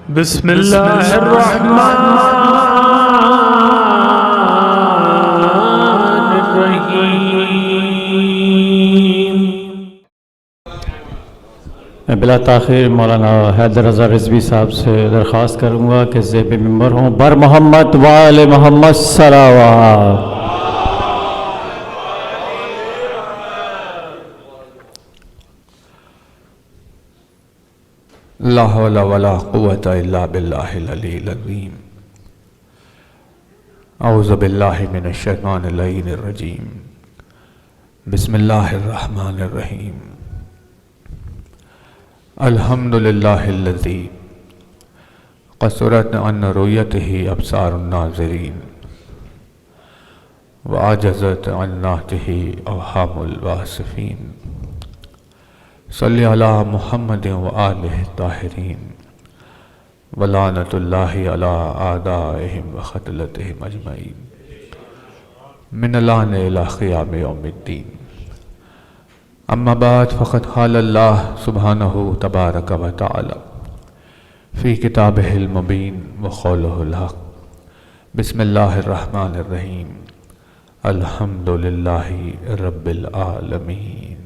बिस्मिल्लाहिर्रहमानिर्रहीम। बिला ताख़िर मौलाना हैदर रज़ा रिज़वी साहब से दरख्वास्त करूँगा कि ज़ेब मिंबर हों। बर मोहम्मद वाले मोहम्मद सलावत। ला हौला वला कुव्वता इल्ला बिल्लाहिल अलील अज़ीम। औज़ु बिल्लाहि मिनश शैतानिर रजीम। बिस्मिल्लाहिर रहमानिर रहीम। अल्हम्दुलिल्लाहिल्लज़ी क़सरत अन रुयतिही अब्सारुन नाज़िरीन व आजज़त अन नातिही अवहामुल वासिफ़ीन। सल्ली अला मुहम्मदिन व आलिहि ताहिरीन व लानतुल्लाहि अला आदाइहिम व ख़तलतिहिम अजमईन मिनल आन इला क़ियाम यौमिद्दीन। अम्मा बाद फ़क़द क़ालल्लाह सुब्हानहु तबारक व तआला फ़ी किताबिहिल मुबीन व क़ौलुहुल हक़। बिस्मिल्लाहिर रहमानिर रहीम। अल्हम्दुलिल्लाहि रब्बिल आलमीन।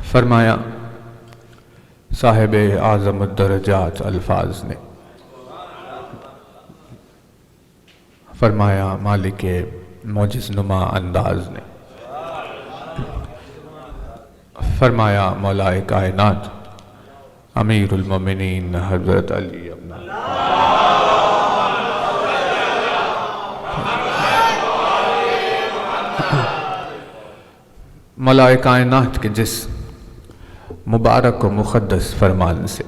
फरमाया साहिब आज़मुद्दरजात अल्फाज ने, फरमाया मालिक मोजिज़ नुमा अंदाज ने, फरमाया मौलाए कायनात अमीरुल मोमिनीन हज़रत अली अपना मौलाए कायनात के जिस मुबारक व मुक़द्दस फरमान से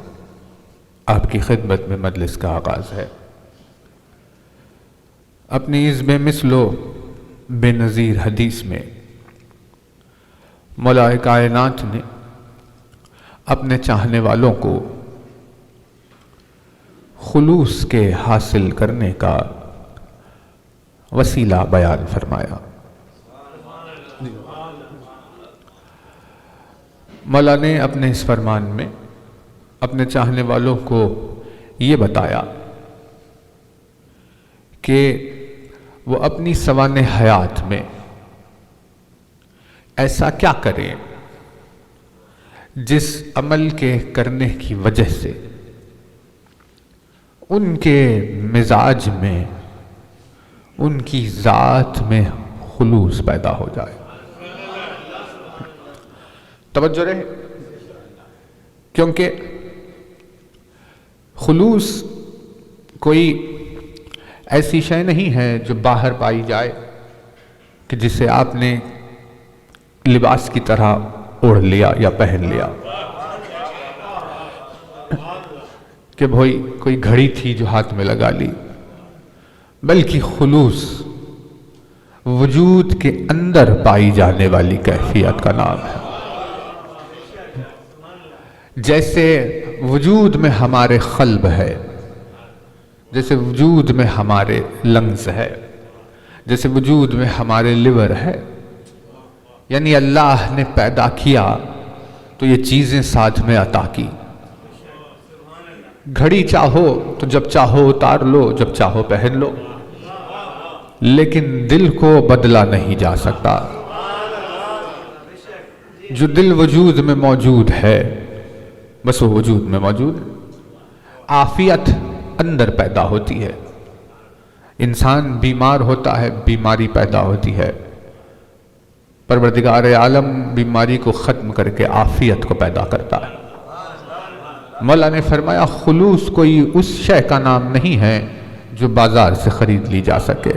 आपकी खिदमत में मजलिस का आगाज़ है। अपनी इस बेमिसलो बेनज़ीर हदीस में मौलाए कायनात ने अपने चाहने वालों को खुलूस के हासिल करने का वसीला बयान फरमाया। मौला ने अपने इस फरमान में अपने चाहने वालों को ये बताया कि वो अपनी सवाने हयात में ऐसा क्या करें जिस अमल के करने की वजह से उनके मिजाज में, उनकी ज़ात में खुलूस पैदा हो जाए। तवज्जो रहे, क्योंकि खुलूस कोई ऐसी शय नहीं है जो बाहर पाई जाए कि जिसे आपने लिबास की तरह ओढ़ लिया या पहन लिया, कि भाई कोई घड़ी थी जो हाथ में लगा ली, बल्कि खुलूस वजूद के अंदर पाई जाने वाली कैफियत का नाम है। जैसे वजूद में हमारे क़ल्ब है, जैसे वजूद में हमारे लंग्स है, जैसे वजूद में हमारे लिवर है, यानी अल्लाह ने पैदा किया तो ये चीज़ें साथ में अता की। घड़ी चाहो तो जब चाहो उतार लो, जब चाहो पहन लो, लेकिन दिल को बदला नहीं जा सकता। जो दिल वजूद में मौजूद है बस वो वजूद में मौजूद है। आफियत अंदर पैदा होती है। इंसान बीमार होता है, बीमारी पैदा होती है। परवरदिगार आलम बीमारी को ख़त्म करके आफियत को पैदा करता है। मौला ने फरमाया खुलूस कोई उस शय का नाम नहीं है जो बाजार से खरीद ली जा सके,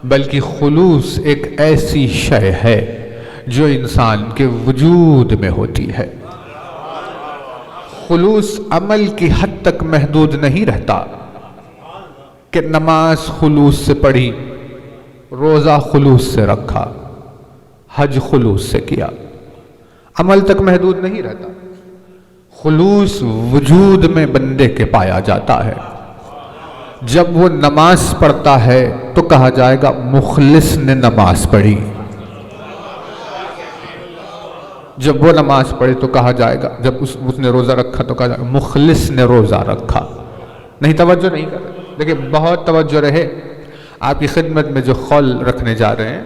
बल्कि खुलूस एक ऐसी शय है जो इंसान के वजूद में होती है। खुलूस अमल की हद तक महदूद नहीं रहता कि नमाज खुलूस से पढ़ी, रोज़ा खुलूस से रखा, हज खुलूस से किया, अमल तक महदूद नहीं रहता। खुलूस वजूद में बंदे के पाया जाता है। जब वो नमाज पढ़ता है तो कहा जाएगा मुखलिस ने नमाज पढ़ी। जब वो नमाज पढ़े तो कहा जाएगा, जब उसने रोज़ा रखा तो कहा जाएगा मुखलिस ने रोज़ा रखा। नहीं, तवज्जो नहीं कर रहे। देखिए, बहुत तवज्जो रहे। आपकी खिदमत में जो खौल रखने जा रहे हैं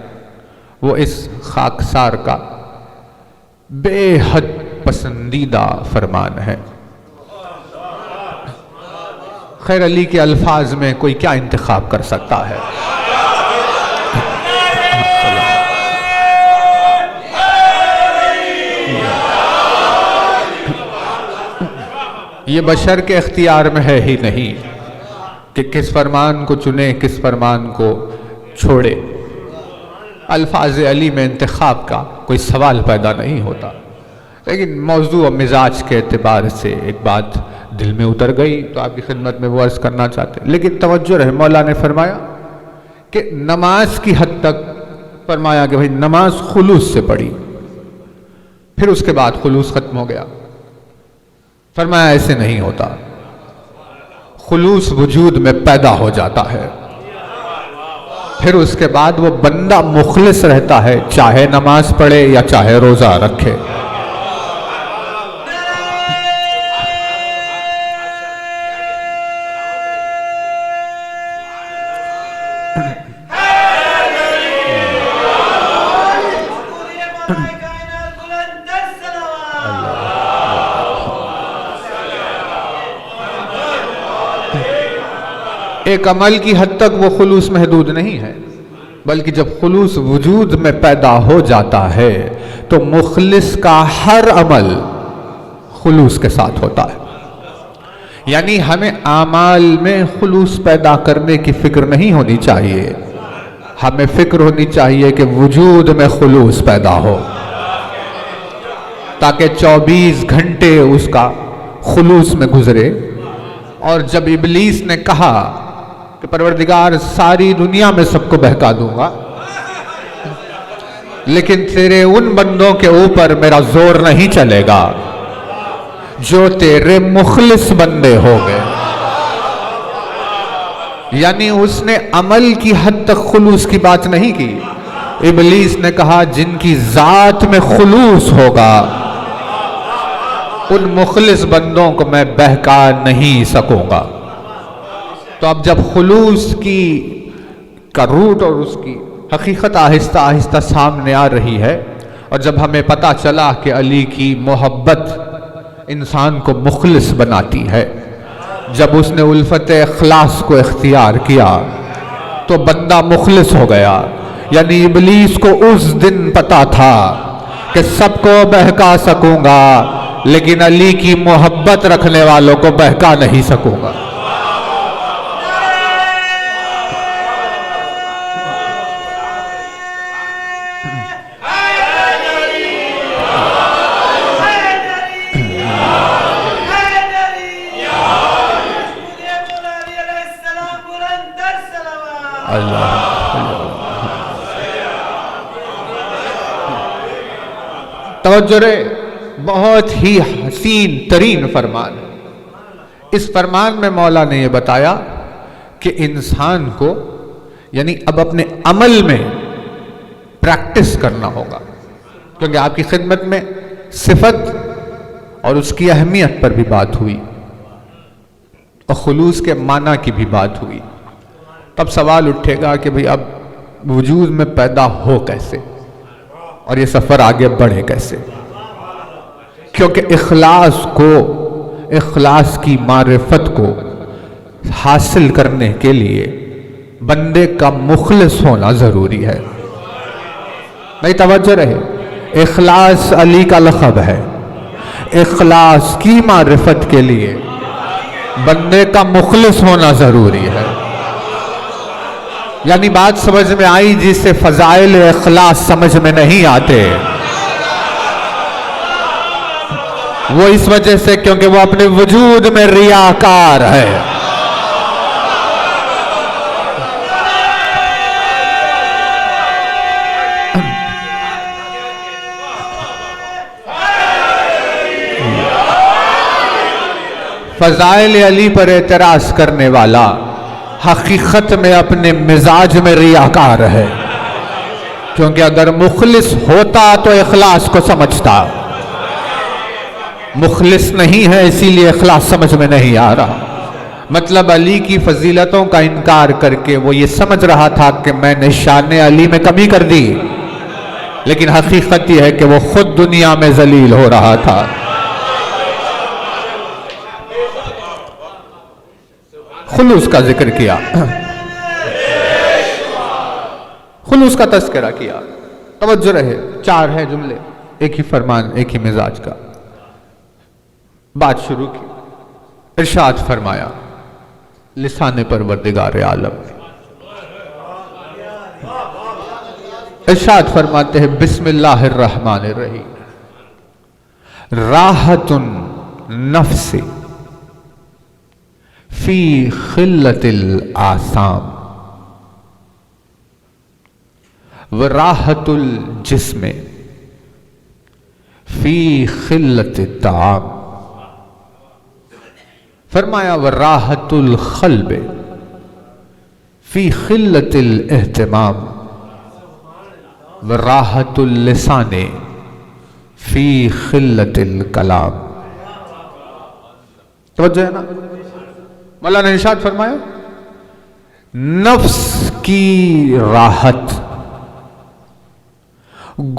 वो इस खाकसार का बेहद पसंदीदा फरमान है। खैर, अली के अल्फाज में कोई क्या इंतखाब कर सकता है। ये बशर के इख्तियार में है ही नहीं कि किस फरमान को चुने, किस फरमान को छोड़े। अल्फाज अली में इंतखाब का कोई सवाल पैदा नहीं होता। लेकिन मौजू और मिजाज के एतबार से एक बात दिल में उतर गई तो आपकी खिदमत में वो अर्ज करना चाहते। लेकिन तवज्जो रहे, मौला ने फरमाया कि नमाज की हद तक फरमाया कि भाई नमाज खुलूस से पढ़ी, फिर उसके बाद खुलूस खत्म हो गया। फरमाया ऐसे नहीं होता, खुलूस वजूद में पैदा हो जाता है, फिर उसके बाद वो बंदा मुखलिस रहता है, चाहे नमाज पढ़े या चाहे रोजा रखे। एक अमल की हद तक वो खुलूस महदूद नहीं है, बल्कि जब खुलूस वजूद में पैदा हो जाता है तो मुखलिस का हर अमल खुलूस के साथ होता है। यानी हमें आमाल में खुलूस पैदा करने की फिक्र नहीं होनी चाहिए, हमें फिक्र होनी चाहिए कि वजूद में खुलूस पैदा हो, ताकि 24 घंटे उसका खुलूस में गुजरे। और जब इब्लीस ने कहा कि परवरदिगार सारी दुनिया में सबको बहका दूंगा, लेकिन तेरे उन बंदों के ऊपर मेरा जोर नहीं चलेगा जो तेरे मुखलिस बंदे हो गए। यानी उसने अमल की हद तक खुलूस की बात नहीं की। इब्लीस ने कहा जिनकी जात में खुलूस होगा उन मुखलिस बंदों को मैं बहका नहीं सकूंगा। तो अब जब खुलूस की का रूट और उसकी हकीकत आहिस्ता आहिस्ता सामने आ रही है, और जब हमें पता चला कि अली की मोहब्बत इंसान को मुखलिस बनाती है, जब उसने उल्फत इखलास को इख्तियार किया तो बंदा मुखलिस हो गया। यानी इब्लीस को उस दिन पता था कि सबको बहका सकूंगा, लेकिन अली की मोहब्बत रखने वालों को बहका नहीं सकूंगा। तवज्जो रे, बहुत ही हसीन तरीन फरमान है। इस फरमान में मौला ने यह बताया कि इंसान को यानी अब अपने अमल में प्रैक्टिस करना होगा, क्योंकि आपकी खिदमत में सिफत और उसकी अहमियत पर भी बात हुई और खुलूस के माना की भी बात हुई। तब सवाल उठेगा कि भाई अब वजूद में पैदा हो कैसे और ये सफ़र आगे बढ़े कैसे, क्योंकि इखलास की मारिफत को हासिल करने के लिए बंदे का मुखलिस होना ज़रूरी है। नहीं, तवज्जो रहे, इखलास अली का लक़ब है। इखलास की मारिफत के लिए बंदे का मुखलिस होना ज़रूरी है। यानी बात समझ में आई, जिससे फ़ज़ाइल इखलास समझ में नहीं आते वो इस वजह से क्योंकि वो अपने वजूद में रियाकार है। फजाइल अली पर एतराज करने वाला हकीकत में अपने मिजाज में रियाकार है, क्योंकि अगर मुखलिस होता तो इखलास को समझता, मुखलिस नहीं है इसीलिए इखलास समझ में नहीं आ रहा। मतलब अली की फजीलतों का इनकार करके वो ये समझ रहा था कि मैंने शान अली में कमी कर दी, लेकिन हकीकत यह है कि वो खुद दुनिया में जलील हो रहा था। खुलूस का जिक्र किया, खुलूस का तस्करा किया। तवज्जो रहे, 4 है जुमले, एक ही फरमान, एक ही मिजाज का। बात शुरू की, इरशाद फरमाया लिसाने परवरदिगार आलम, इरशाद फरमाते हैं बिस्मिल्लाहिर रहमानिर रहीम, राहतुन नफ्सी फी खिल्लतिल आसाम व राहतुल जिस्म फी खिल्लतित ताम। फरमाया व राहतुल क़ल्ब फी खिल्लतिल एहतिमाम व राहतुल लिसाने फी खिल्लतिल कलाम। तवज्जो है ना? मौलाना ने इरशाद फरमाया नफ्स की राहत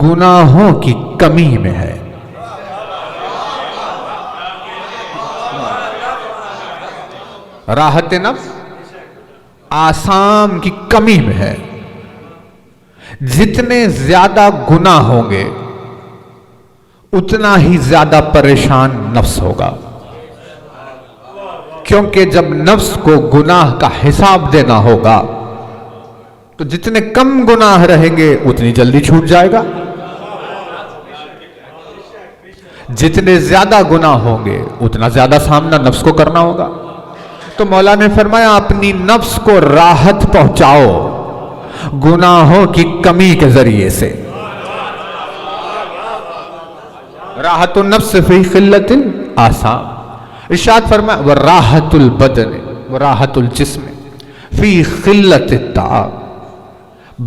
गुनाहों की कमी में है। राहत नफ्स आसाम की कमी में है। जितने ज्यादा गुनाह होंगे उतना ही ज्यादा परेशान नफ्स होगा, क्योंकि जब नफ्स को गुनाह का हिसाब देना होगा तो जितने कम गुनाह रहेंगे उतनी जल्दी छूट जाएगा, जितने ज्यादा गुनाह होंगे उतना ज्यादा सामना नफ्स को करना होगा। तो मौला ने फरमाया अपनी नफ्स को राहत पहुंचाओ गुनाहों की कमी के जरिए से। राहतुन नफ्स फी खिल्लतिल आसाम। इरशाद फरमाया व राहतुल बदन व राहतुल जिस्म फी खिल्लतित ताम।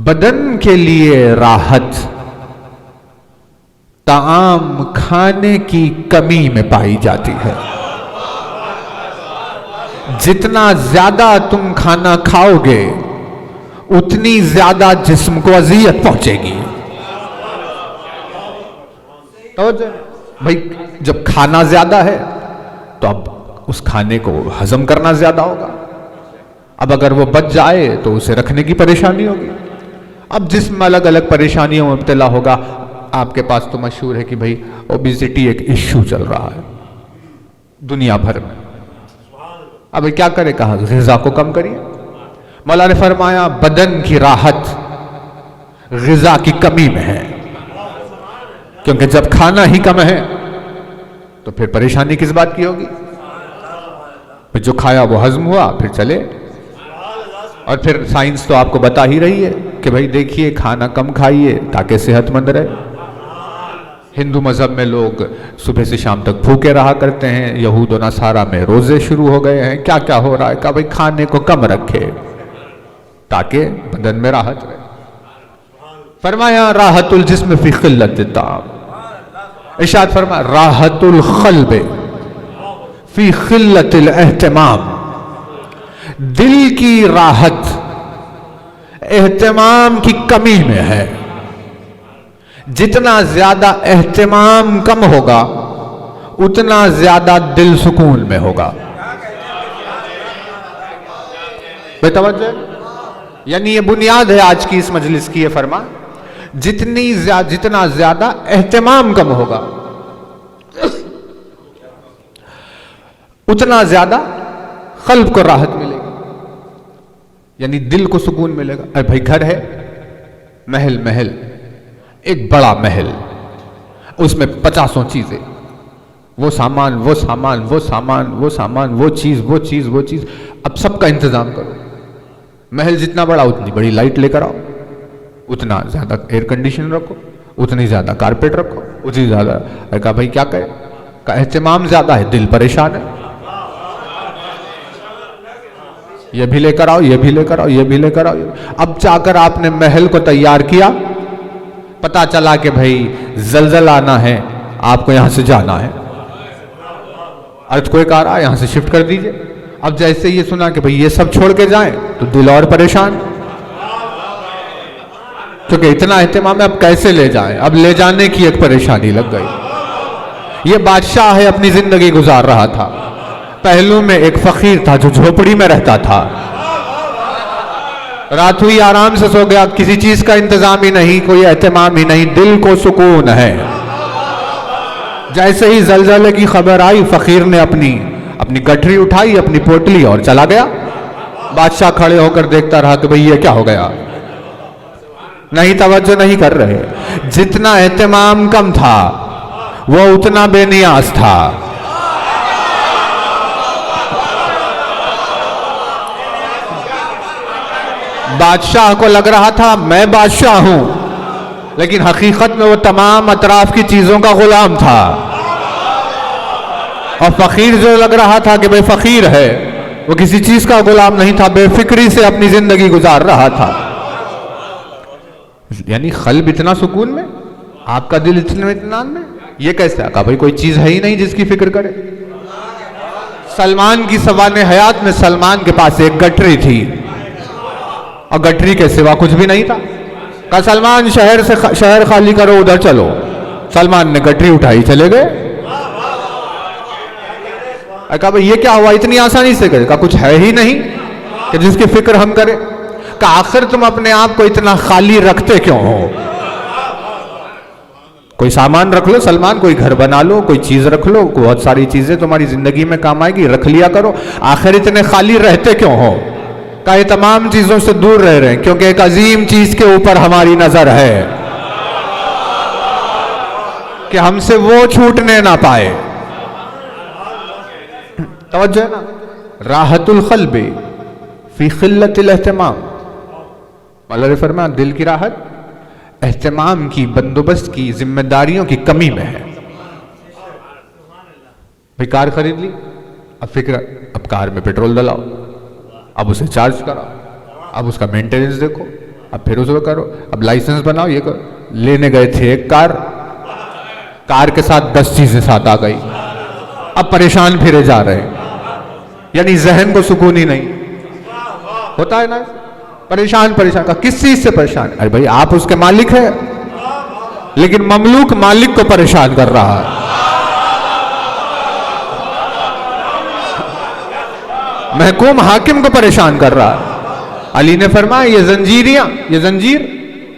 बदन के लिए राहत ताम खाने की कमी में पाई जाती है। जितना ज्यादा तुम खाना खाओगे उतनी ज्यादा जिस्म को अजियत पहुंचेगी। तो भाई जब खाना ज्यादा है तो अब उस खाने को हजम करना ज्यादा होगा। अब अगर वो बच जाए तो उसे रखने की परेशानी होगी। अब जिस्म अलग अलग परेशानियों में मुब्तला होगा। आपके पास तो मशहूर है कि भाई ओबेसिटी एक इश्यू चल रहा है दुनिया भर में। अब क्या करे, कहा ग़िज़ा को कम करिए। मौला ने फरमाया बदन की राहत ग़िज़ा की कमी में है, क्योंकि जब खाना ही कम है तो फिर परेशानी किस बात की होगी। फिर जो खाया वो हजम हुआ फिर चले। और फिर साइंस तो आपको बता ही रही है कि भाई देखिए खाना कम खाइए ताकि सेहतमंद रहे। हिंदू मजहब में लोग सुबह से शाम तक भूखे रहा करते हैं, यहूद और नसारा में रोजे शुरू हो गए हैं। क्या क्या हो रहा है, कहा भाई खाने को कम रखे ताकि बदन में राहत रहे। फरमाया राहतुल जिस्म फी खिल्लतित ताम। इरशाद फरमाया राहतुल क़ल्ब फी खिल्लतिल एहतिमाम। दिल की राहत एहतिमाम की कमी में है। जितना ज्यादा एहतिमाम कम होगा उतना ज्यादा दिल सुकून में होगा। बेतवज्जो, यानी ये बुनियाद है आज की इस मजलिस की। ये फरमा जितना ज्यादा एहतिमाम कम होगा उतना ज्यादा क़ल्ब को राहत मिलेगी, यानी दिल को सुकून मिलेगा। अरे भाई घर है, महल, एक बड़ा महल, उसमें 50 चीजें, वो सामान, वो चीज, अब सबका इंतजाम करो। महल जितना बड़ा उतनी बड़ी लाइट लेकर आओ, उतना ज्यादा एयर कंडीशन रखो, उतनी ज्यादा कारपेट रखो, उतनी ज्यादा। कहा भाई क्या कहे, का एहतिमाम ज्यादा है, दिल परेशान है। ये भी लेकर आओ, ये भी लेकर आओ, ये भी लेकर आओ। अब जाकर आपने महल को तैयार किया, पता चला कि भाई जलजला आना है, आपको यहां से जाना है, अर्थक्वेक आ रहा है, यहां से शिफ्ट कर दीजिए। अब जैसे ये सुना कि भाई ये सब छोड़ के जाएं, तो दिल और परेशान, क्योंकि इतना एहतमाम है, अब कैसे ले जाएं, अब ले जाने की एक परेशानी लग गई। ये बादशाह है, अपनी जिंदगी गुजार रहा था, पहलू में एक फकीर था जो झोपड़ी में रहता था, रात हुई आराम से सो गया, किसी चीज का इंतजाम ही नहीं, कोई एहतमाम ही नहीं, दिल को सुकून है। जैसे ही जलजले की खबर आई, फकीर ने अपनी गठरी उठाई, अपनी पोटली और चला गया। बादशाह खड़े होकर देखता रहा कि भाई ये क्या हो गया, नहीं तवज्जो नहीं कर रहे। जितना एहतमाम कम था वो उतना बेनियाज था। बादशाह को लग रहा था मैं बादशाह हूं, लेकिन हकीकत में वो तमाम अतराफ की चीजों का गुलाम था। और फकीर जो लग रहा था कि भाई फकीर है, वो किसी चीज का गुलाम नहीं था, बेफिक्री से अपनी जिंदगी गुजार रहा था। यानी कल्ब इतना सुकून में, आपका दिल इतने इत्मीनान में, ये कैसे आका? भाई कोई चीज है ही नहीं जिसकी फिक्र करे। सलमान की सवाने हयात में सलमान के पास एक गठरी थी, और गठरी के सिवा कुछ भी नहीं था। कहा सलमान शहर खाली करो, उधर चलो। सलमान ने गठरी उठाई, चले गए। कहा भाई ये क्या हुआ, इतनी आसानी से करे? कहा कुछ है ही नहीं कि जिसकी फिक्र हम करें। कहा आखिर तुम अपने आप को इतना खाली रखते क्यों हो? कोई सामान रख लो सलमान, कोई घर बना लो, कोई चीज रख लो, बहुत सारी चीजें तुम्हारी जिंदगी में काम आएगी, रख लिया करो। आखिर इतने खाली रहते क्यों हो? का ये तमाम चीजों से दूर रह रहे हैं, क्योंकि एक अजीम चीज के ऊपर हमारी नजर है कि हमसे वो छूटने ना पाए। तवज्जो है ना? राहतुल क़ल्बी फी क़िल्लतिल एहतिमाम। अल्लाह ने फरमाया दिल की राहत एहतिमाम की, बंदोबस्त की, जिम्मेदारियों की कमी में है। भाई कार खरीद ली, अब फिक्र, अब कार में पेट्रोल डलाओ, अब उसे चार्ज कराओ, अब उसका मेंटेनेंस देखो, अब फिर उसको करो, अब लाइसेंस बनाओ, ये करो। लेने गए थे एक कार के साथ 10 चीजें साथ आ गई, अब परेशान फिरे जा रहे हैं। यानी जहन को सुकून ही नहीं होता है ना, परेशान का किस चीज से परेशान? अरे भाई आप उसके मालिक हैं, लेकिन ममलूक मालिक को परेशान कर रहा है। महकूम हाकिम को परेशान कर रहा है। अली ने फरमाया ये जंजीर,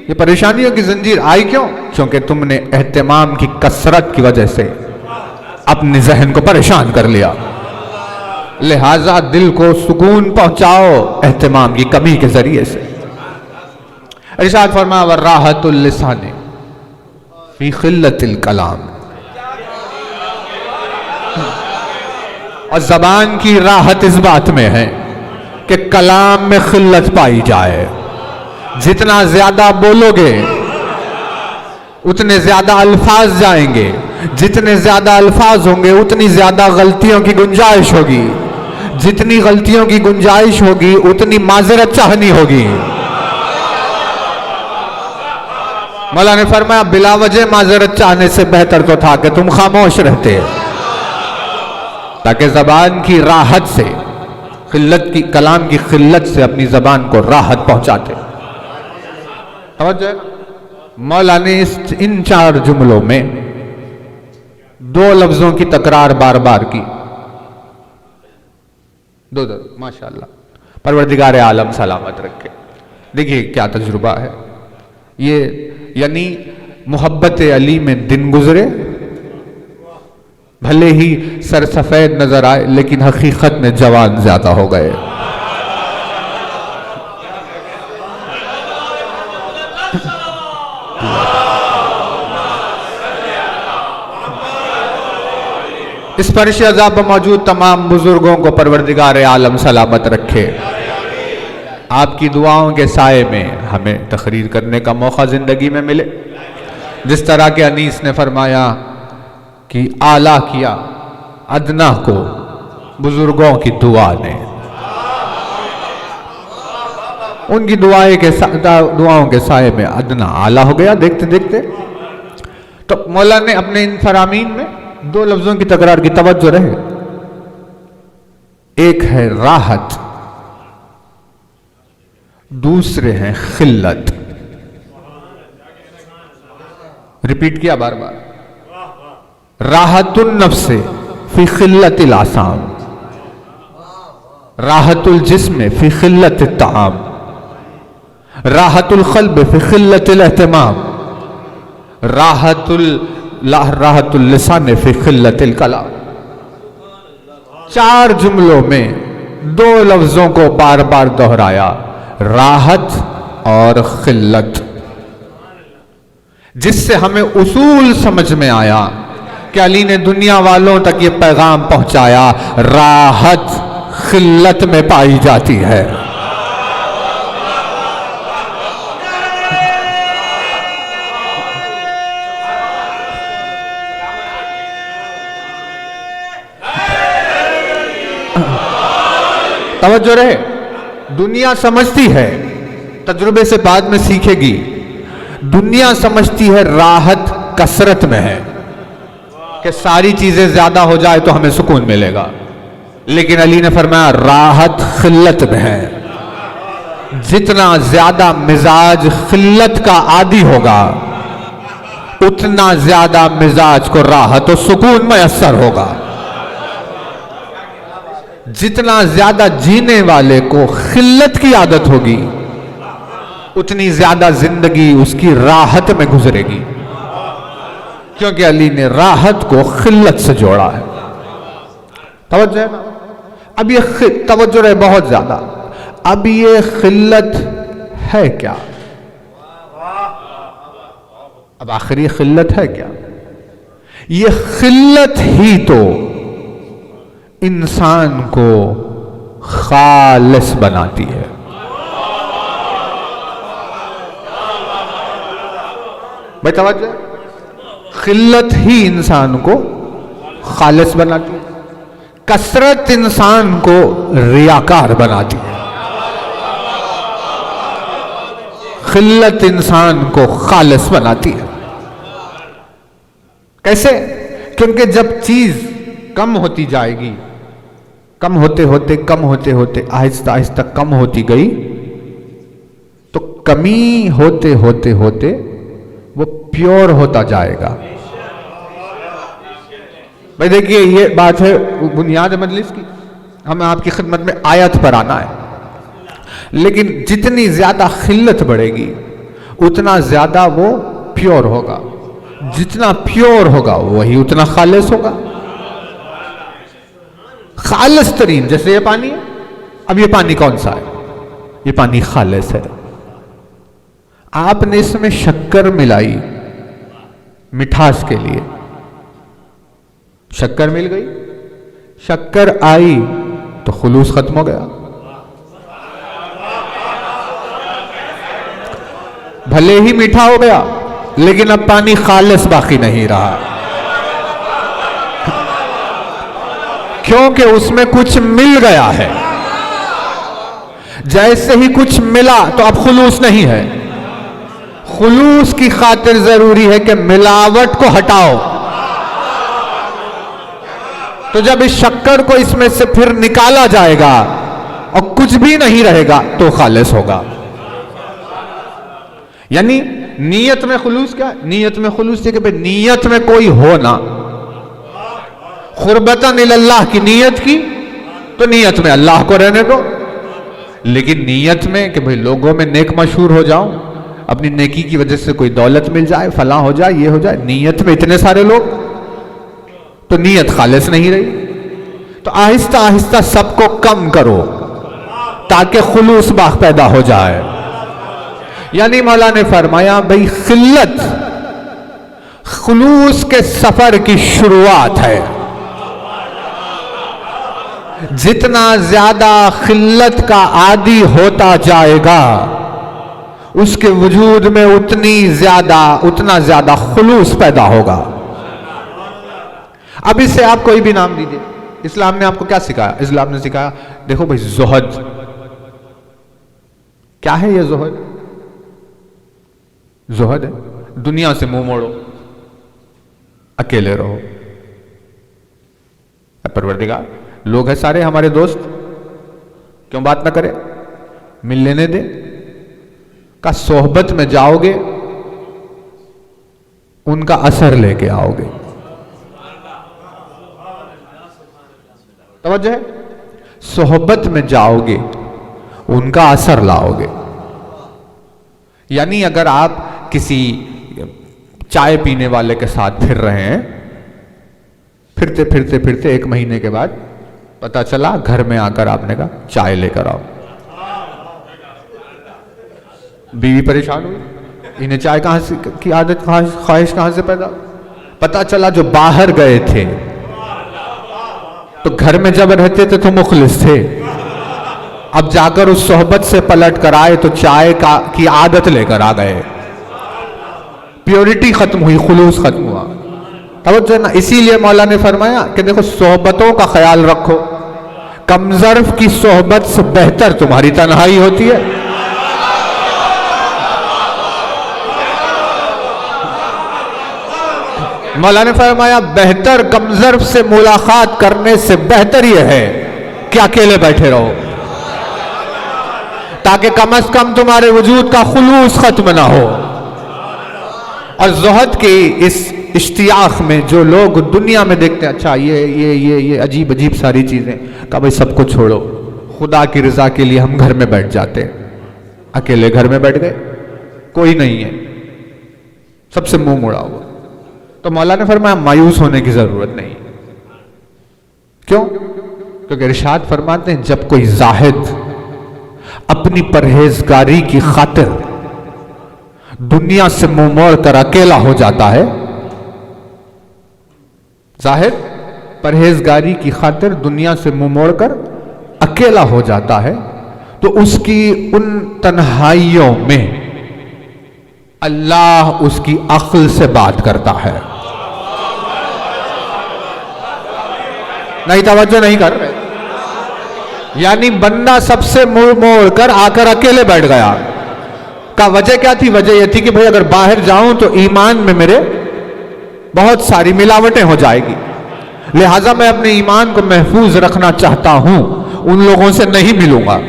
ये परेशानियों की जंजीर आई क्यों? क्योंकि तुमने एहतिमाम की कसरत की वजह से अपने जहन को परेशान कर लिया। लिहाजा दिल को सुकून पहुंचाओ एहतिमाम की कमी के जरिए से। इरशाद फरमाया वराहतुल लिसानी फी क़िल्लतिल कलाम। और जबान की राहत इस बात में है कि कलाम में खिल्लत पाई जाए। जितना ज्यादा बोलोगे उतने ज्यादा अल्फाज जाएंगे, जितने ज्यादा अल्फाज होंगे उतनी ज्यादा गलतियों की गुंजाइश होगी, जितनी गलतियों की गुंजाइश होगी उतनी माजरत चाहनी होगी। मौला ने फरमाया बिला वजह माजरत चाहने से बेहतर तो था कि तुम खामोश रहते, ताकि जबान की राहत से, खिल्लत की, कलाम की खिल्लत से अपनी जबान को राहत पहुंचाते। समझ? मौला ने इन 4 जुमलों में 2 लफ्जों की तकरार बार बार की। 2 माशाअल्लाह, परवरदिगार आलम सलामत रखे। देखिए क्या तजुर्बा है ये, यानी मोहब्बत अली में दिन गुजरे, भले ही सर सफेद नजर आए लेकिन हकीकत में जवान ज्यादा हो गए। इस फर्श अज़ाब में मौजूद तमाम बुजुर्गों को परवरदिगार आलम सलामत रखे। आपकी दुआओं के साए में हमें तकरीर करने का मौका जिंदगी में मिले। जिस तरह के अनीस ने फरमाया कि आला किया अदना को बुजुर्गों की दुआ ने। उनकी दुआओं के साए में अदना आला हो गया देखते देखते। तो मौला ने अपने इन फरामीन में दो लफ्जों की तकरार की, तवज्जो रहे। एक है राहत, दूसरे हैं खिल्लत। रिपीट किया बार बार, राहतुल नफ्से फी खिल्लतिल आसाम, राहतुल जिस्म फी खिल्लतित ताम, राहतुल क़ल्ब फी खिल्लतिल एहतिमाम, राहतुल लिसान फी खिल्लतिल कलाम। चार जुमलों में दो लफ्जों को बार बार दोहराया, राहत और खिल्लत, जिससे हमें उसूल समझ में आया कि अली ने दुनिया वालों तक ये पैगाम पहुंचाया, राहत खिल्लत में पाई जाती है। तवज्जो रहे, दुनिया समझती है, तजुर्बे से बाद में सीखेगी, दुनिया समझती है राहत कसरत में है कि सारी चीजें ज्यादा हो जाए तो हमें सुकून मिलेगा, लेकिन अली ने फरमाया राहत खिल्लत में है। जितना ज्यादा मिजाज खिल्लत का आदी होगा उतना ज्यादा मिजाज को राहत और सुकून मयस्सर होगा। जितना ज्यादा जीने वाले को खिल्लत की आदत होगी उतनी ज्यादा जिंदगी उसकी राहत में गुजरेगी, क्योंकि अली ने राहत को खिल्लत से जोड़ा है। तवज्जो है ना? अब ये तवज्जो रहे बहुत ज्यादा। अब ये खिल्लत है क्या? अब आखिर ये खिल्लत है क्या? ये खिल्लत ही तो इंसान को खालिस बनाती है। भाई तवज्जो, खिल्लत ही इंसान को खालिस बनाती है, कसरत इंसान को रियाकार बनाती है, खिल्लत इंसान को खालिस बनाती है। कैसे? क्योंकि जब चीज कम होती जाएगी, कम होते होते आहिस्ता आहिस्ता कम होती गई, तो कमी होते होते होते वो प्योर होता जाएगा। भाई देखिए, ये बात है बुनियाद मजलिस की, हमें आपकी खिदमत में आयत पर आना है, लेकिन जितनी ज्यादा खिल्लत बढ़ेगी उतना ज्यादा वो प्योर होगा, जितना प्योर होगा वही उतना खालिस होगा। खालिस तरीन, जैसे ये पानी है, अब ये पानी कौन सा है? ये पानी खालिस है। आपने इसमें शक्कर मिलाई मिठास के लिए, शक्कर मिल गई, शक्कर आई तो खुलूस खत्म हो गया। भले ही मीठा हो गया लेकिन अब पानी खालिस बाकी नहीं रहा, क्योंकि उसमें कुछ मिल गया है। जैसे ही कुछ मिला तो अब खुलूस नहीं है। खुलूस की खातिर जरूरी है कि मिलावट को हटाओ। तो जब इस शक्कर को इसमें से फिर निकाला जाएगा और कुछ भी नहीं रहेगा तो खालिस होगा। यानी नीयत में खुलूस क्या है? नीयत में खुलूस ये कि भाई नीयत में कोई हो ना, खुरबतन इल्लाह की नीयत की तो नीयत में अल्लाह को रहने दो, लेकिन नीयत में कि भाई लोगों में नेक मशहूर हो जाऊं, अपनी नेकी की वजह से कोई दौलत मिल जाए, फलां हो जाए, ये हो जाए, नीयत में इतने सारे लोग, तो नीयत खालिस नहीं रही। तो आहिस्ता आहिस्ता सबको कम करो ताकि खुलूस बाख पैदा हो जाए। यानी मौला ने फरमाया भाई खिल्लत खुलूस के सफर की शुरुआत है। जितना ज्यादा खिल्लत का आदी होता जाएगा उसके वजूद में उतना ज्यादा खुलूस पैदा होगा। अब इससे आप कोई भी नाम दीजिए। इस्लाम ने आपको क्या सिखाया? इस्लाम ने सिखाया देखो भाई, ज़ुहद क्या है ये ज़ुहद? ज़ुहद है दुनिया से मुंह मोड़ो, अकेले रहो। परवरदिगार, लोग हैं सारे हमारे दोस्त, क्यों बात ना करें, मिल लेने दे। का सोहबत में जाओगे उनका असर लेके आओगे। तवज्जो है, सोहबत में जाओगे उनका असर लाओगे। यानी अगर आप किसी चाय पीने वाले के साथ फिर रहे हैं, फिरते फिरते फिरते 1 महीने के बाद पता चला, घर में आकर आपने कहा चाय लेकर आओ, बीवी परेशान हुई, इन्हें चाय कहां से की आदत, ख्वाहिश कहां से पैदा? पता चला जो बाहर गए थे तो घर में जब रहते थे तो मुखलिस थे, अब जाकर उस सोहबत से पलट कर आए तो चाय की आदत लेकर आ गए। प्योरिटी खत्म हुई, खुलूस खत्म हुआ। तवज्जो ना, इसीलिए मौला ने फरमाया कि देखो सोहबतों का ख्याल रखो, कमजर्फ की सोहबत से बेहतर तुम्हारी तन्हाई होती है। मौला ने फरमाया बेहतर कमजर्फ से मुलाकात करने से बेहतर यह है कि अकेले बैठे रहो, ताकि कम से कम तुम्हारे वजूद का खुलूस खत्म ना हो। और ज़ुहद की इस इश्तियाक में जो लोग दुनिया में देखते हैं, अच्छा ये अजीब अजीब सारी चीजें, का भाई सबको छोड़ो, खुदा की रजा के लिए हम घर में बैठ जाते हैं। अकेले घर में बैठ गए, कोई नहीं है, सबसे मुंह मोड़ा हुआ। तो मौला ने फरमाया मायूस होने की जरूरत नहीं। क्यों? क्योंकि इरशाद फरमाते हैं जब कोई जाहिद अपनी परहेजगारी की खातिर दुनिया से मुंह मोड़ कर अकेला हो जाता है, जाहिर परहेजगारी की खातिर दुनिया से मुंह मोड़कर अकेला हो जाता है, तो उसकी उन तन्हाइयों में अल्लाह उसकी अक्ल से बात करता है। नहीं, तवज्जो नहीं कर रहे। यानी बंदा सबसे मुंह मोड़ कर आकर अकेले बैठ गया। का वजह क्या थी? वजह यह थी कि भाई अगर बाहर जाऊं तो ईमान में मेरे बहुत सारी मिलावटें हो जाएगी, लिहाजा मैं अपने ईमान को महफूज रखना चाहता हूं, उन लोगों से नहीं मिलूंगा।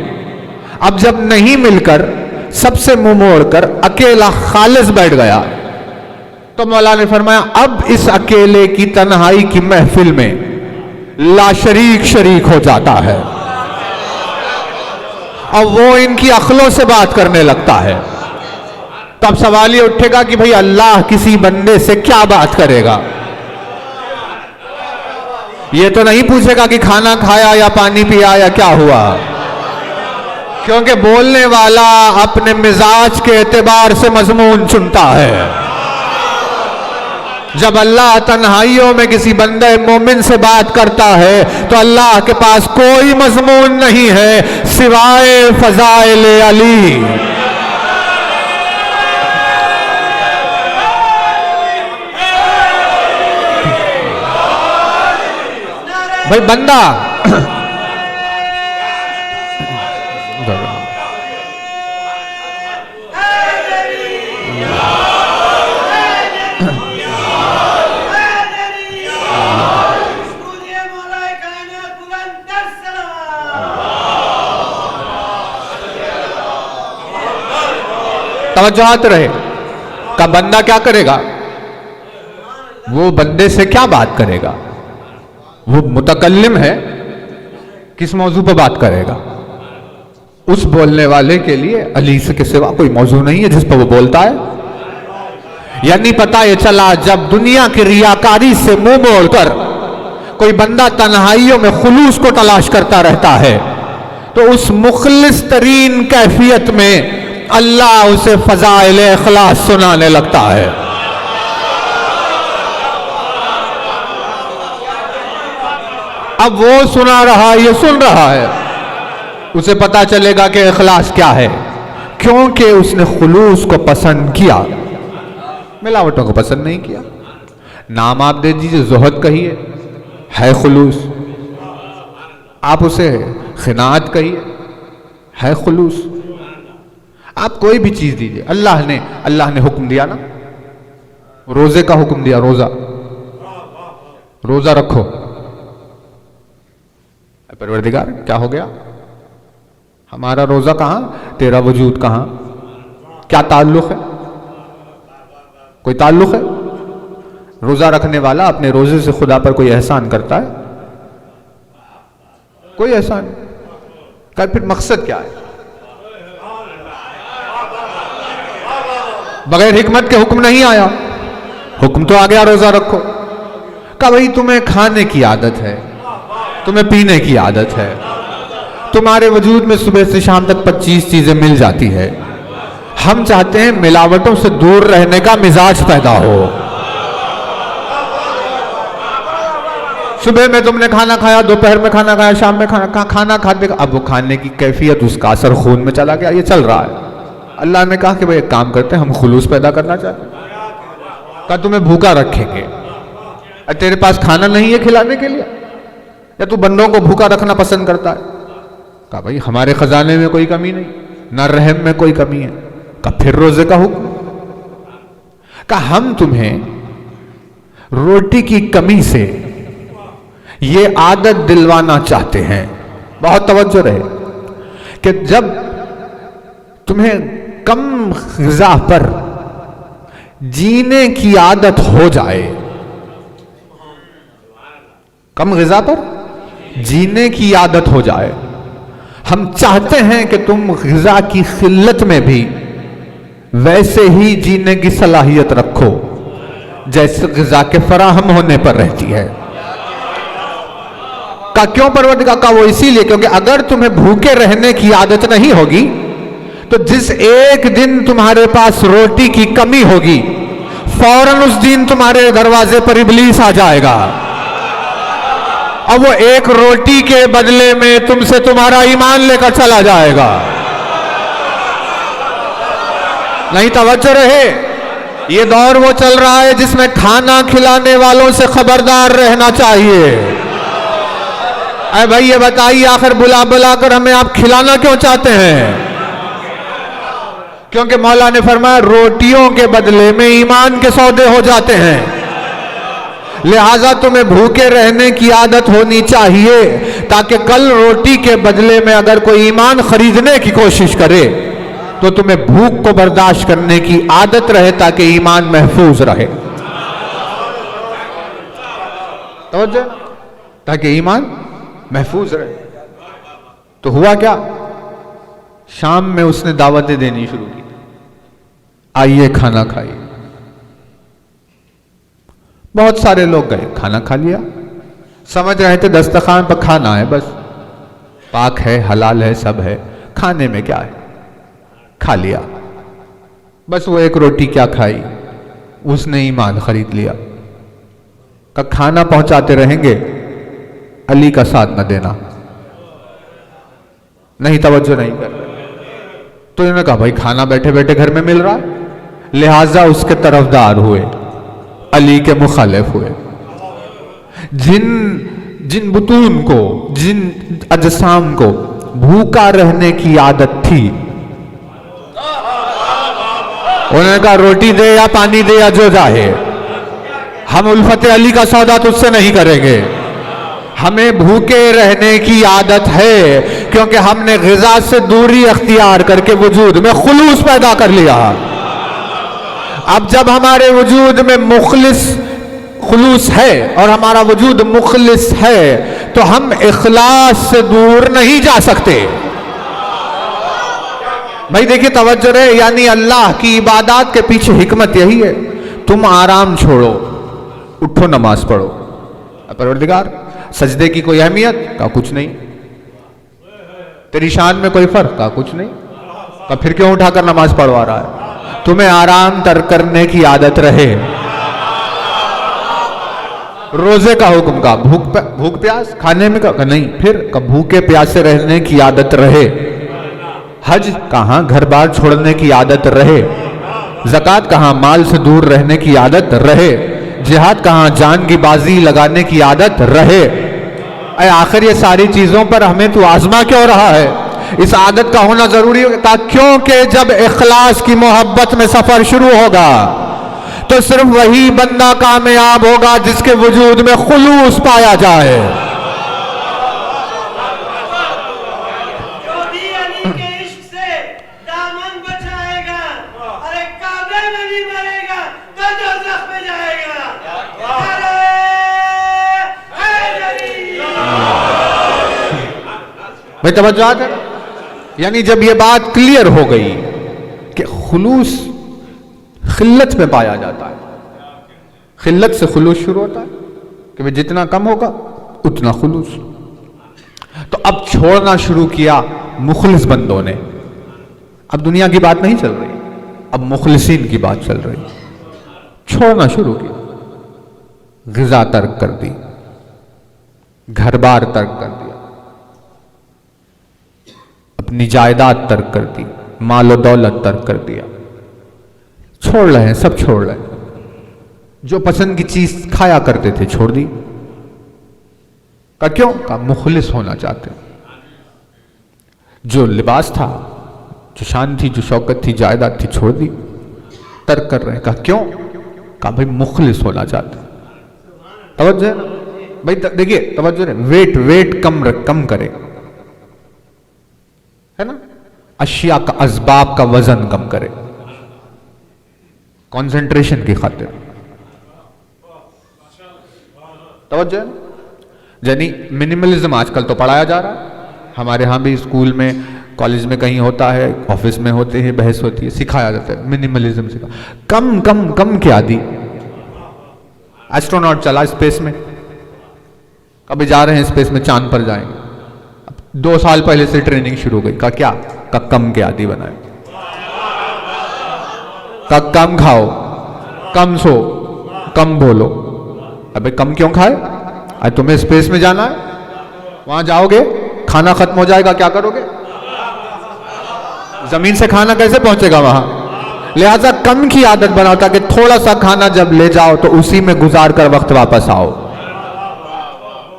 अब जब नहीं मिलकर सबसे मुंह मोड़कर अकेला खालिस बैठ गया, तो मौला ने फरमाया अब इस अकेले की तन्हाई की महफिल में लाशरीक शरीक हो जाता है, और वो इनकी अक्लों से बात करने लगता है। तो अब सवाल ये उठेगा कि भाई अल्लाह किसी बंदे से क्या बात करेगा? ये तो नहीं पूछेगा कि खाना खाया या पानी पिया या क्या हुआ, क्योंकि बोलने वाला अपने मिजाज के एतबार से मजमून चुनता है। जब अल्लाह तन्हाइयों में किसी बंदे मोमिन से बात करता है तो अल्लाह के पास कोई मजमून नहीं है सिवाय फजाइल अली। भाई बंदा तवज्जोहात रहे। का बंदा क्या करेगा? वो बंदे से क्या बात करेगा? वो मुतकल्लिम है, किस मौजू पर बात करेगा? उस बोलने वाले के लिए अली से के सिवा कोई मौजू नहीं है जिस पर वो बोलता है। यानी पता ये चला जब दुनिया की रियाकारी से मुंह मोड़कर कोई बंदा तन्हाइयों में खुलूस को तलाश करता रहता है, तो उस मुखलिस तरीन कैफियत में अल्लाह उसे फजाइल इखलास सुनाने लगता है। अब वो सुना रहा, ये सुन रहा है, उसे पता चलेगा कि इखलास क्या है, क्योंकि उसने खुलूस को पसंद किया, मिलावटों को पसंद नहीं किया। नाम आप दे दीजिए, ज़ुहद कहिए, है खुलूस। आप उसे खिनात कहिए, है खुलूस। आप कोई भी चीज दीजिए, अल्लाह ने हुक्म दिया ना, रोजे का हुक्म दिया, रोजा रखो। परवरदिगार क्या हो गया, हमारा रोजा कहां, तेरा वजूद कहां, क्या ताल्लुक है, कोई ताल्लुक है? रोजा रखने वाला अपने रोजे से खुदा पर कोई एहसान करता है? कोई एहसान। क्या फिर मकसद क्या है? बगैर हिकमत के हुक्म नहीं आया, हुक्म तो आ गया रोजा रखो। कहा भाई तुम्हें खाने की आदत है, तुम्हें पीने की आदत है, तुम्हारे वजूद में सुबह से शाम तक 25 चीजें मिल जाती है। हम चाहते हैं मिलावटों से दूर रहने का मिजाज पैदा हो। सुबह में तुमने खाना खाया, दोपहर में खाना खाया, शाम में खाना खाते, अब वो खाने की कैफियत, उसका असर खून में चला गया, ये चल रहा है। अल्लाह ने कहा कि भाई एक काम करते हैं, हम खुलूस पैदा करना चाहते हैं। कहा तुम्हें भूखा रखेंगे, तेरे पास खाना नहीं है खिलाने के लिए, या तू बंदों को भूखा रखना पसंद करता है? कहा भाई हमारे खजाने में कोई कमी नहीं, ना रहम में कोई कमी है। कहा फिर रोजे का हुक्म। कहा हम तुम्हें रोटी की कमी से ये आदत दिलवाना चाहते हैं, बहुत तवज्जो रहे, कि जब तुम्हें कम ग़िज़ा पर जीने की आदत हो जाए, कम ग़िज़ा पर जीने की आदत हो जाए, हम चाहते हैं कि तुम ग़िज़ा की क़िल्लत में भी वैसे ही जीने की सलाहियत रखो जैसे ग़िज़ा के फराहम होने पर रहती है। का क्यों परवरदिगार? का वो इसीलिए क्योंकि अगर तुम्हें भूखे रहने की आदत नहीं होगी तो जिस एक दिन तुम्हारे पास रोटी की कमी होगी, फौरन उस दिन तुम्हारे दरवाजे पर इब्लीस आ जाएगा। अब वो एक रोटी के बदले में तुमसे तुम्हारा ईमान लेकर चला जाएगा। नहीं, तवज्जो रहे, ये दौर वो चल रहा है जिसमें खाना खिलाने वालों से खबरदार रहना चाहिए। अरे भाई ये बताइए, आखिर बुला बुला कर हमें आप खिलाना क्यों चाहते हैं? क्योंकि मौला ने फरमाया रोटियों के बदले में ईमान के सौदे हो जाते हैं। लिहाजा तुम्हें भूखे रहने की आदत होनी चाहिए ताकि कल रोटी के बदले में अगर कोई ईमान खरीदने की कोशिश करे तो तुम्हें भूख को बर्दाश्त करने की आदत रहे ताकि ईमान महफूज रहे। तवज्जो, ताकि ईमान महफूज रहे। तो हुआ क्या, शाम में उसने दावतें देनी शुरू की, आइए खाना खाइए। बहुत सारे लोग गए, खाना खा लिया, समझ रहे थे दस्तरखान पर खाना है, बस पाक है, हलाल है, सब है, खाने में क्या है, खा लिया। बस वो एक रोटी क्या खाई, उसने ईमान खरीद लिया। का खाना पहुंचाते रहेंगे, अली का साथ न देना। नहीं, तवज्जो नहीं कर रहे। तो इन्होंने कहा भाई खाना बैठे बैठे घर में मिल रहा है, लिहाजा उसके तरफदार हुए, अली के मुखालिफ हुए। जिन बुतून को, जिन अजसाम को भूखा रहने की आदत थी, उन्होंने कहा रोटी दे या पानी दे या जो चाहे, हम उल्फत अली का सौदा तुझसे नहीं करेंगे। हमें भूखे रहने की आदत है क्योंकि हमने ग़िज़ा से दूरी अख्तियार करके वजूद में खुलूस पैदा कर लिया। अब जब हमारे वजूद में खुलूस है और हमारा वजूद मुखलिस है तो हम इखलास से दूर नहीं जा सकते। भाई देखिए, तवज्जो रहे, यानी अल्लाह की इबादत के पीछे हिकमत यही है, तुम आराम छोड़ो, उठो नमाज पढ़ो। परवरदिगार सजदे की कोई अहमियत? का कुछ नहीं। तेरी शान में कोई फर्क? का कुछ नहीं। का फिर क्यों उठाकर नमाज पढ़वा रहा है? तुम्हें आराम तर करने की आदत रहे। रोजे का हुक्म का भूख प्यास खाने में का नहीं, फिर कब भूखे प्यासे रहने की आदत रहे। हज कहां घर बार छोड़ने की आदत रहे। ज़कात कहां माल से दूर रहने की आदत रहे। जिहाद कहां जान की बाजी लगाने की आदत रहे। आखिर ये सारी चीजों पर हमें तू आजमा क्यों रहा है? इस आदत का होना जरूरी होगा, क्योंकि जब इखलास की मोहब्बत में सफर शुरू होगा तो सिर्फ वही बंदा कामयाब होगा जिसके वजूद में खुलूस पाया जाए। भाई तवज्जो है। यानी जब ये बात क्लियर हो गई कि खुलूस खिल्लत में पाया जाता है, खिल्लत से खुलूस शुरू होता है कि भाई जितना कम होगा उतना खुलूस। तो अब छोड़ना शुरू किया मुखलिस बंदों ने। अब दुनिया की बात नहीं चल रही, अब मुखलिसीन की बात चल रही। छोड़ना शुरू किया, ग़िज़ा तर्क कर दी, घर बार तर्क कर दिया, अपनी जायदाद तर्क कर दी, मालो दौलत तर्क कर दिया। छोड़ रहे हैं, सब छोड़ रहे हैं। जो पसंद की चीज खाया करते थे छोड़ दी। का क्यों? का मुखलिस होना चाहते। जो लिबास था, जो शान थी, जो शौकत थी, जायदाद थी, छोड़ दी, तर्क कर रहे हैं। का क्यों? का भाई मुखलिस होना चाहते। तवज्जो है ना भाई, देखिए तवज्जो है। वेट कम करे, है ना। अशिया का, असबाब का वजन कम करे, कंसंट्रेशन की खातिर। तवज्जो है ना। यानी मिनिमलिज्म आजकल तो पढ़ाया जा रहा है, हमारे यहां भी स्कूल में, कॉलेज में कहीं होता है, ऑफिस में होते हैं, बहस होती है, सिखाया जाता है मिनिमलिज्म। सिखा कम कम कम की आदि। एस्ट्रोनॉट चला स्पेस में, कभी जा रहे हैं स्पेस में, चांद पर जाएंगे। 2 साल पहले से ट्रेनिंग शुरू हो गई। का क्या? का कम के आदि बनाए, का कम खाओ, कम सो, कम बोलो। अबे कम क्यों खाए? आज तुम्हें स्पेस में जाना है, वहां जाओगे, खाना खत्म हो जाएगा, क्या करोगे? जमीन से खाना कैसे पहुंचेगा वहां? लिहाजा कम की आदत बनाओ, ताकि थोड़ा सा खाना जब ले जाओ तो उसी में गुजार कर वक्त वापस आओ।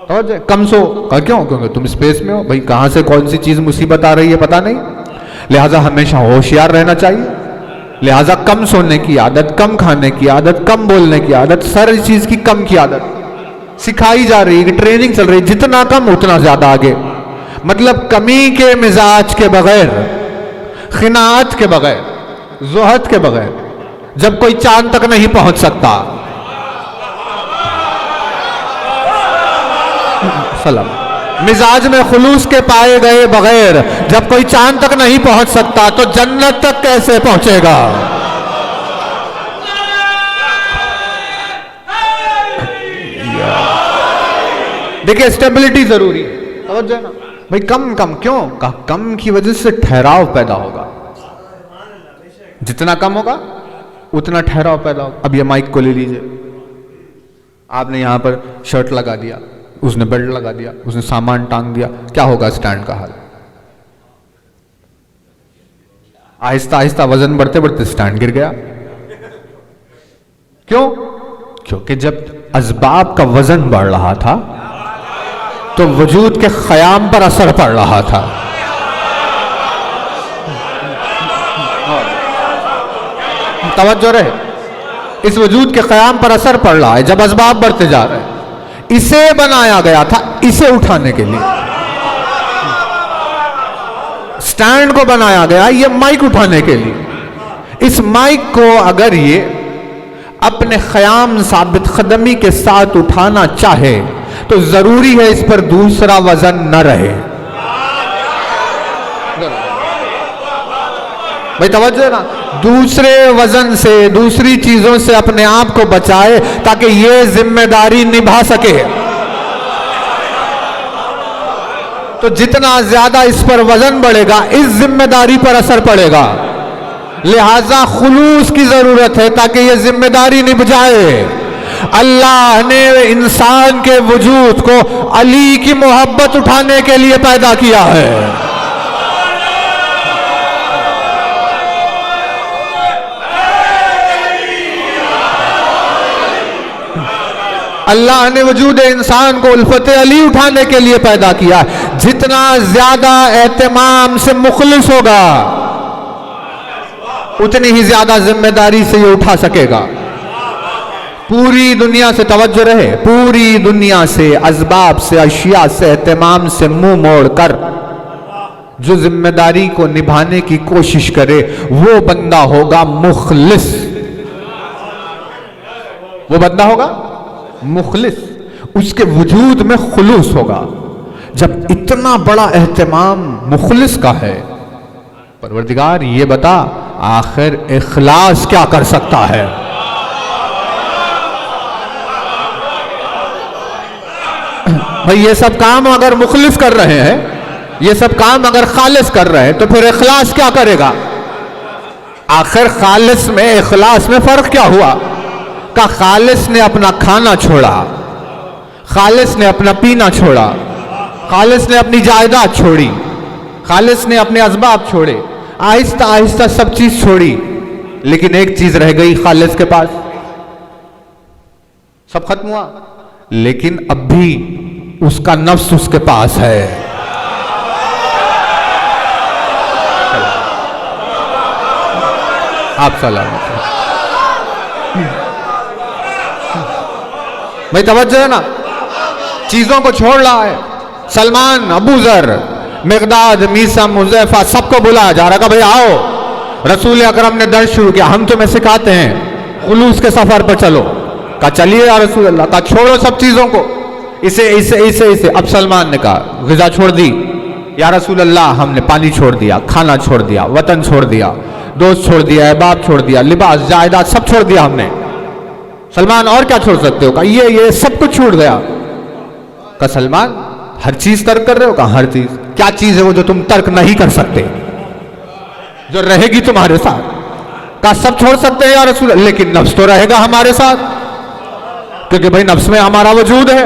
तो कम सो का क्यों? क्योंकि तुम स्पेस में हो भाई, कहां से कौन सी चीज मुसीबत आ रही है पता नहीं। लिहाजा हमेशा होशियार रहना चाहिए। लिहाजा कम सोने की आदत, कम खाने की आदत, कम बोलने की आदत, सारी चीज की कम की आदत सिखाई जा रही है, ट्रेनिंग चल रही है। जितना कम उतना ज्यादा आगे। मतलब कमी के मिजाज के बगैर, खिनात के बगैर, जुहद के बगैर जब कोई चांद तक नहीं पहुंच सकता, सलाम, मिजाज में खुलूस के पाए गए बगैर जब कोई चांद तक नहीं पहुंच सकता, तो जन्नत तक कैसे पहुंचेगा? देखिए स्टेबिलिटी जरूरी है। समझ ना भाई, कम कम क्यों? कम की वजह से ठहराव पैदा होगा। जितना कम होगा उतना ठहराव पैदा होगा। अब ये माइक को ले लीजिए, आपने यहां पर शर्ट लगा दिया, उसने बेल्ट लगा दिया, उसने सामान टांग दिया, क्या होगा स्टैंड का हाल? आहिस्ता आहिस्ता वजन बढ़ते बढ़ते स्टैंड गिर गया। क्यों? क्योंकि जब असबाब का वजन बढ़ रहा था तो वजूद के ख़याम पर असर पड़ रहा था। तवज्जो रहे, इस वजूद के क़याम पर असर पड़ रहा है जब असबाब बढ़ते जा रहे हैं। इसे बनाया गया था इसे उठाने के लिए, स्टैंड को बनाया गया ये माइक उठाने के लिए। इस माइक को अगर ये अपने ख़याम साबित क़दमी के साथ उठाना चाहे तो जरूरी है इस पर दूसरा वजन न रहे। भाई तवज्जो है ना, दूसरे वजन से, दूसरी चीजों से अपने आप को बचाए ताकि ये जिम्मेदारी निभा सके। तो जितना ज्यादा इस पर वजन बढ़ेगा, इस जिम्मेदारी पर असर पड़ेगा। लिहाजा खुलूस की जरूरत है ताकि ये जिम्मेदारी निभ जाए। अल्लाह ने इंसान के वजूद को अली की मोहब्बत उठाने के लिए पैदा किया है। अल्लाह ने वजूद इंसान को उल्फत अली उठाने के लिए पैदा किया। जितना ज्यादा एहतमाम से मुखलिस होगा उतनी ही ज्यादा जिम्मेदारी से ये उठा सकेगा। पूरी दुनिया से तवज्जो रहे, पूरी दुनिया से, असबाब से, अशिया से, एहतमाम से मुंह मोड़ कर जो जिम्मेदारी को निभाने की कोशिश करे वो बंदा होगा मुखलिस। वो बंदा होगा मुखलिस, उसके वजूद में खुलूस होगा। जब इतना बड़ा एहतमाम मुखलिस का है, परवरदिगार ये बता आखिर इखलास क्या कर सकता है। भाई ये सब काम अगर मुखलिस कर रहे हैं, ये सब काम अगर खालिस कर रहे हैं, तो फिर इखलास क्या करेगा। आखिर खालिस में इखलास में फर्क क्या हुआ। का खालिस ने अपना खाना छोड़ा, खालिस ने अपना पीना छोड़ा, खालिस ने अपनी जायदाद छोड़ी, खालिस ने अपने असबाब छोड़े, आहिस्ता आहिस्ता सब चीज छोड़ी, लेकिन एक चीज रह गई खालिस के पास। सब खत्म हुआ, लेकिन अब भी उसका नफ्स उसके पास है। आप सलामत भाई, तवज्जो है ना। चीजों को छोड़ रहा है। सलमान, अबू जर, मिकदाद, मीसा, मुजैफा सबको बुलाया जा रहा। भाई आओ, रसूल अकरम ने दर्द शुरू किया, हम तुम्हें सिखाते हैं, खुलूस के सफर पर चलो। कहा चलिए या रसूल अल्लाह। कहा छोड़ो सब चीजों को, इसे इसे इसे इसे। अब सलमान ने कहा ग़िज़ा छोड़ दी या रसूल अल्लाह, हमने पानी छोड़ दिया, खाना छोड़ दिया, वतन छोड़ दिया, दोस्त छोड़ दिया, अहबाब छोड़ दिया, लिबास, जायदाद सब छोड़ दिया हमने। सलमान और क्या छोड़ सकते हो। कहा ये सब कुछ छूट गया। कहा सलमान हर चीज तर्क कर रहे हो। कहा हर चीज। क्या चीज है वो जो तुम तर्क नहीं कर सकते, जो रहेगी तुम्हारे साथ। कहा सब छोड़ सकते हैं या रसूल, लेकिन नफ्स तो रहेगा हमारे साथ, क्योंकि भाई नफ्स में हमारा वजूद है।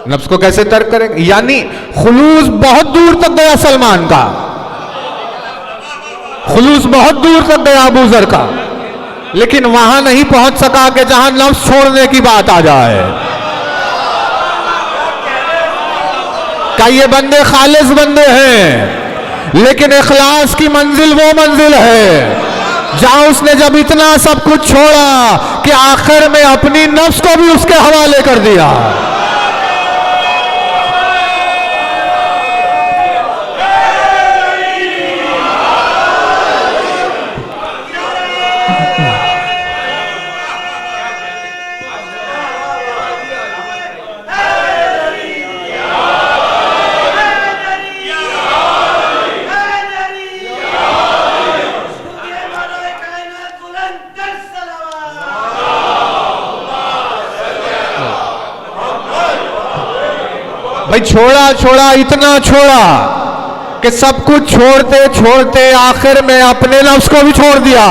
नफ्स को कैसे तर्क करेंगे। यानी खुलूस बहुत दूर तक गया सलमान का, खुलूस बहुत दूर तक गया अबू जर का, लेकिन वहां नहीं पहुंच सका कि जहां नफ्स छोड़ने की बात आ जाए। क्या ये बंदे खालिस बंदे हैं, लेकिन इखलास की मंजिल वो मंजिल है जहां उसने जब इतना सब कुछ छोड़ा कि आखिर में अपनी नफ्स को भी उसके हवाले कर दिया। भाई छोड़ा इतना छोड़ा कि सब कुछ छोड़ते छोड़ते आखिर में अपने नफ्स को भी छोड़ दिया।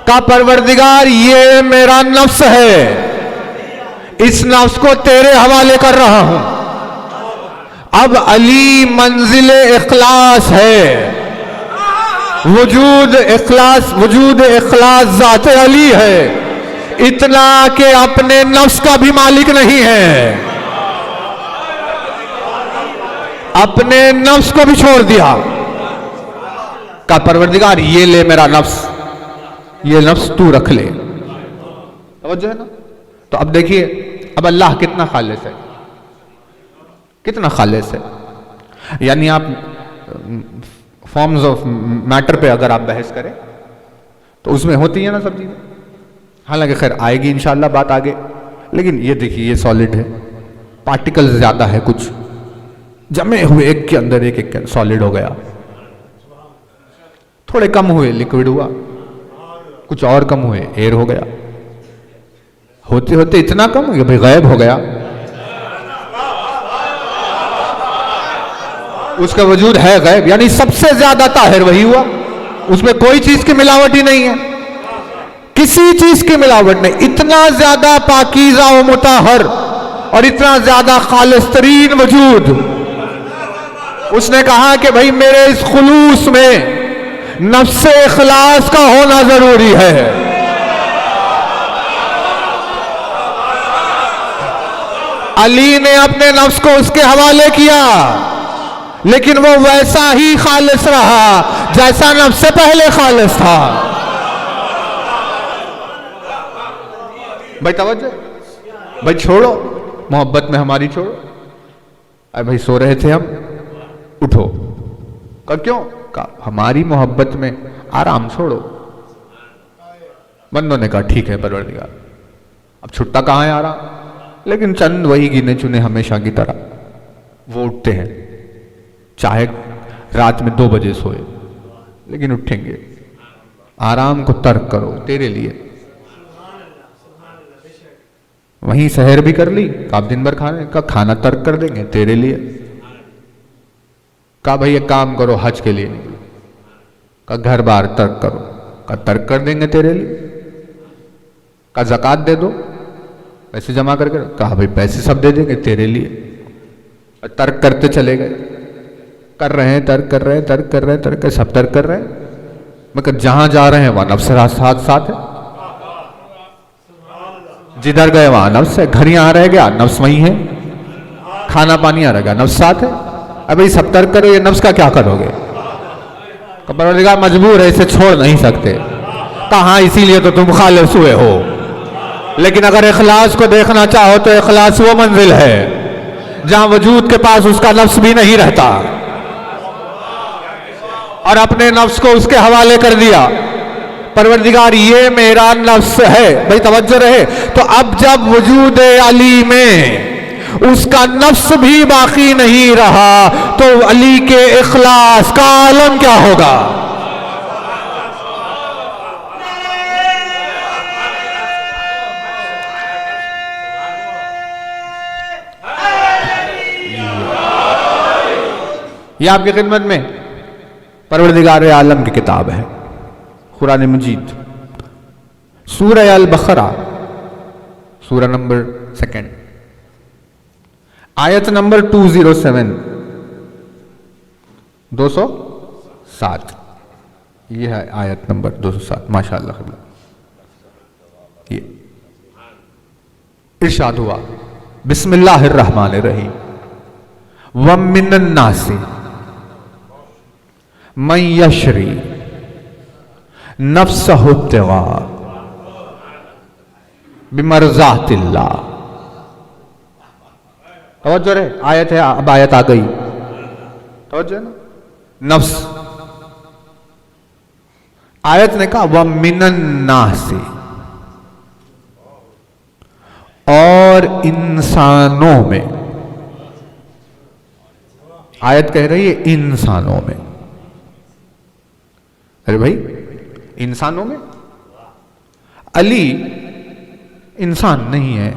का परवरदिगार ये मेरा नफ्स है, इस नफ्स को तेरे हवाले कर रहा हूं। अब अली मंजिले इखलास है, वजूद इखलास ज़ाते अली है, इतना कि अपने नफ्स का भी मालिक नहीं है, अपने नफ्स को भी छोड़ दिया। का परवरदिगार ये ले मेरा नफ्स, ये नफ्स तू रख ले। समझो है ना। तो अब देखिए, अब अल्लाह कितना खालिस है, कितना खालिस है। यानी आप फॉर्म्स ऑफ मैटर पे अगर आप बहस करें तो उसमें होती है ना सब चीजें। हालांकि खैर आएगी इंशाल्लाह बात आगे, लेकिन ये देखिए ये सॉलिड है, पार्टिकल्स ज्यादा है, कुछ जमे हुए एक के अंदर एक सॉलिड हो गया, थोड़े कम हुए लिक्विड हुआ, कुछ और कम हुए एयर हो गया, होते होते इतना कम कि भाई गायब हो गया। उसका वजूद है गायब, यानी सबसे ज्यादा ताहिर वही हुआ, उसमें कोई चीज की मिलावट ही नहीं है, किसी चीज की मिलावट नहीं। इतना ज्यादा पाकीज़ा व मुताहर और इतना ज्यादा खालिस तरीन वजूद। उसने कहा कि भाई मेरे इस खुलूस में नफ्स इखलास का होना जरूरी है। अली ने अपने नफ्स को उसके हवाले किया, लेकिन वो वैसा ही खालिस रहा जैसा नफ्स से पहले खालिस था। भाई तवज्जो, भाई छोड़ो मोहब्बत में हमारी, छोड़ो। अरे भाई सो रहे थे हम, उठो। कहा क्यों? कहा हमारी मोहब्बत में आराम छोड़ो। बंदों ने कहा ठीक है परवरदिगार, अब छुट्टा कहाँ है आराम? लेकिन चंद वही गिने चुने हमेशा की तरह वो उठते हैं, चाहे रात में 2 बजे सोए, लेकिन उठेंगे। आराम को तर्क करो तेरे लिए। वहीं सहर भी कर ली, आप दिन भर खाने का खाना तर्क कर देंगे तेरे लिए। कहा भाई एक काम करो, हज के लिए निकलो। कहा घर बार तर्क करो। कहा तर्क कर देंगे तेरे लिए। कहा ज़कात दे दो, पैसे जमा करके। कहा भाई पैसे सब दे देंगे तेरे लिए। तर्क करते चले गए, कर रहे हैं तर्क, कर रहे हैं तर्क, कर रहे हैं तर्क, सब तर्क कर रहे हैं। मगर जहां जा रहे हैं वहां नफ्स साथ साथ है, जिधर गए वहां नफ्स है। घर यहां रह गया, नफ्स वहीं है। खाना पानी आ रहेगा, नफ्स साथ है। अब ये सब तर्क करो, ये नफ्स का क्या करोगे? परवरदिगार मजबूर है, इसे छोड़ नहीं सकते। कहां इसीलिए तो तुम खालिस हुए हो। लेकिन अगर इखलास को देखना चाहो तो इखलास वो मंजिल है जहां वजूद के पास उसका नफ्स भी नहीं रहता, और अपने नफ्स को उसके हवाले कर दिया। परवरदिगार ये मेरा नफ्स है। भाई तवज्जो रहे। तो अब जब वजूद अली में उसका नफ्स भी बाकी नहीं रहा तो अली के इखलास का आलम क्या होगा? यह आपकी खिदमत में परवरदिगार आलम की किताब है, कुरान मजीद, सूरह अल बकरा, सूरह नंबर 2, आयत नंबर 207, 207। यह है आयत नंबर 207। माशाअल्लाह। ये इरशाद हुआ, बिस्मिल्लाहिर्रहमानिर्रहीम, व मिनन नासी मन यशरी नफ्सहु इब्तिगा बिमर्ज़ातिल्लाह। तवज्जो रहे, आयत है, अब आयत आ गई। तवज्जो ना, नफ्स। आयत ने कहा व मिनन नासी, और इंसानों में। आयत कह रही है इंसानों में। अरे भाई इंसानों में अली इंसान नहीं है।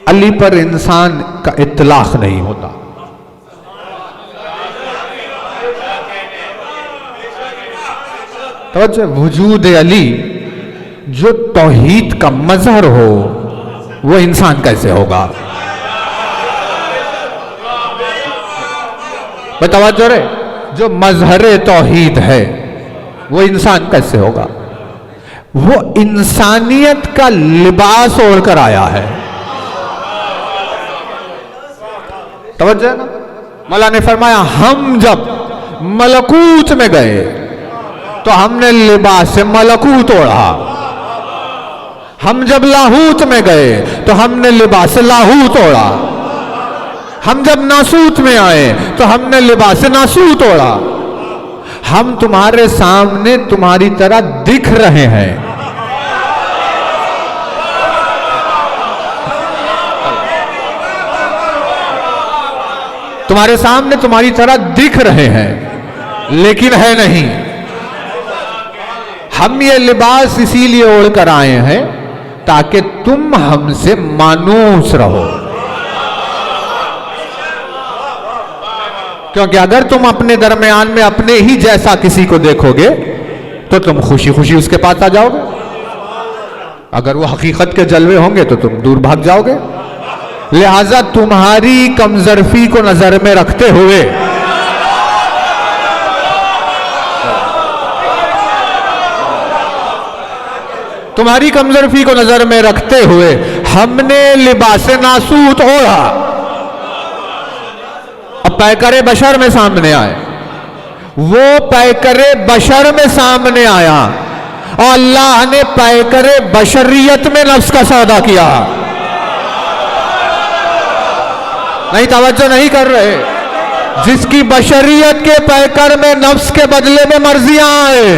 अली पर इंसान का इत्तलाक नहीं होता। तो वजूद अली जो तौहीद का मजहर हो वो इंसान कैसे होगा? तवज्जो रे, जो मजहरे तौहीद है वो इंसान कैसे होगा? वो इंसानियत का लिबास ओढ़ कर आया है। तवज्जो है ना? मौला ने फरमाया हम जब मलकूत में गए तो हमने लिबास से मलकूत ओढ़ा। हम जब लाहूत में गए तो हमने लिबास से लाहूत ओढ़ा। हम जब नासूत में आए तो हमने लिबास नासूत ओढ़ा। हम तुम्हारे सामने तुम्हारी तरह दिख रहे हैं। तुम्हारे सामने तुम्हारी तरह दिख रहे हैं, लेकिन है नहीं। हम ये लिबास इसीलिए ओढ़ कर आए हैं ताकि तुम हमसे मानूस रहो। क्योंकि अगर तुम अपने दरमियान में अपने ही जैसा किसी को देखोगे तो तुम खुशी खुशी उसके पास आ जाओगे। अगर वो हकीकत के जलवे होंगे तो तुम दूर भाग जाओगे। लिहाजा तुम्हारी कमजरफी को नजर में रखते हुए तुम्हारी कमजोरी को नजर में रखते हुए हमने लिबास नासूत ओढ़ा। अब पैकरे बशर में सामने आए, वो पैकरे बशर में सामने आया और अल्लाह ने पैकरे बशरियत में नफ्स का सौदा किया। नहीं, तवज्जो नहीं कर रहे। जिसकी बशरियत के पैकर में नफ्स के बदले में मर्जियां आए,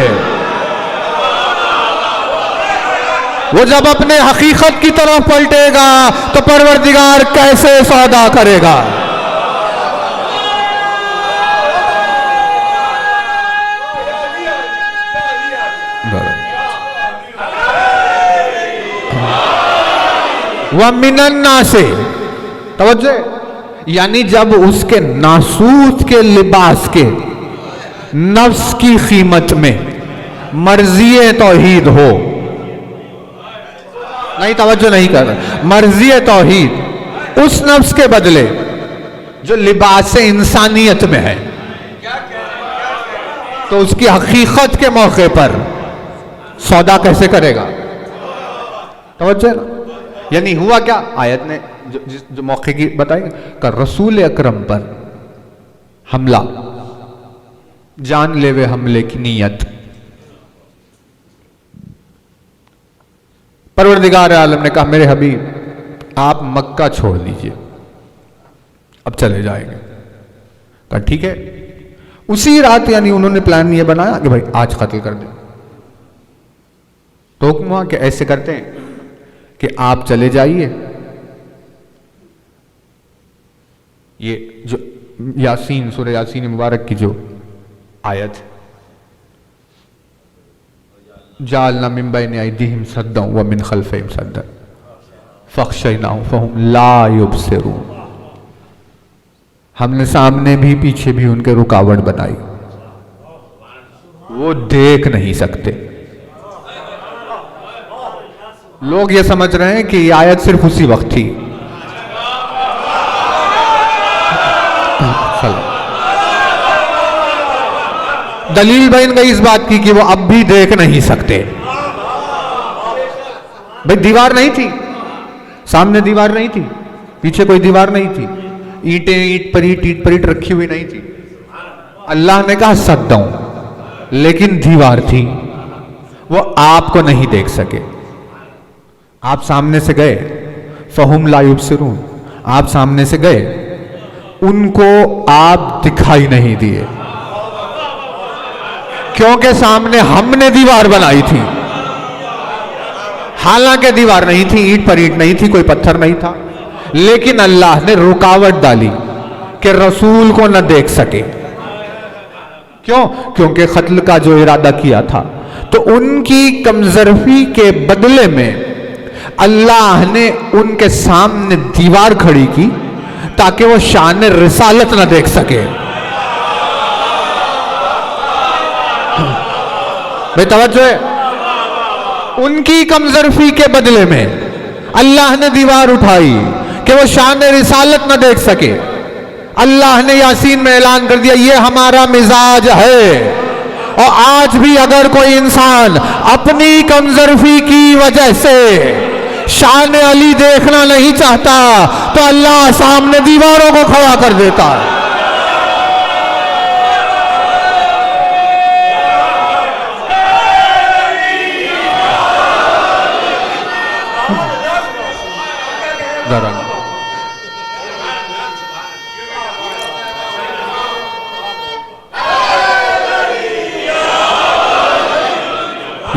वो जब अपने हकीकत की तरफ पलटेगा तो परवरदिगार कैसे सौदा करेगा। वह मिनन्ना से तवज्जो, यानी जब उसके नासूत के लिबास के नफ्स की कीमत में मर्ज़ी तौहीद हो। नहीं, तवज्जो नहीं कर रहा। मर्ज़ी तौहीद उस नफ्स के बदले जो लिबास इंसानियत में है, तो उसकी हकीकत के मौके पर सौदा कैसे करेगा। तवज्जो, यानी हुआ क्या, आयत ने जो मौके की बताई, का रसूल अकरम पर हमला, जानलेवा हमले की नीयत। परवरदिगार आलम ने कहा मेरे हबीब आप मक्का छोड़ दीजिए, अब चले जाएंगे। कहा ठीक है। उसी रात यानी उन्होंने प्लान ये बनाया कि भाई आज कत्ल कर दें। तो हुक्म हुआ कि ऐसे करते हैं कि आप चले जाइए, ये जो यासीन, सूरह यासीन मुबारक की जो आयत, जालना मिन बैन अयदीहिम सद्दन व मिन खल्फिहिम सद्दन फख्शयनाहुम फहुम ला युबसिरून, हमने सामने भी पीछे भी उनके रुकावट बनाई, वो देख नहीं सकते। लोग ये समझ रहे हैं कि ये आयत सिर्फ उसी वक्त थी। दलील बन गई इस बात की कि वो अब भी देख नहीं सकते। भाई दीवार नहीं थी, सामने दीवार नहीं थी, पीछे कोई दीवार नहीं थी, ईंटें ईंट पर ईंट रखी हुई नहीं थी। अल्लाह ने कहा सद्दों, लेकिन दीवार थी, वो आपको नहीं देख सके। आप सामने से गए, फहुम ला युबसिरून, आप सामने से गए, उनको आप दिखाई नहीं दिए, क्योंकि सामने हमने दीवार बनाई थी। हालांकि दीवार नहीं थी, ईंट पर ईंट नहीं थी, कोई पत्थर नहीं था, लेकिन अल्लाह ने रुकावट डाली कि रसूल को न देख सके। क्यों? क्योंकि कत्ल का जो इरादा किया था, तो उनकी कमजोरी के बदले में अल्लाह ने उनके सामने दीवार खड़ी की ताकि वो शान रिसालत न देख सके। बेतवज्जो है, उनकी कमजोरी के बदले में अल्लाह ने दीवार उठाई कि वो शान रिसालत न देख सके। अल्लाह ने यासीन में ऐलान कर दिया ये हमारा मिजाज है, और आज भी अगर कोई इंसान अपनी कमजोरी की वजह से शान अली देखना नहीं चाहता तो अल्लाह सामने दीवारों को खड़ा कर देता है।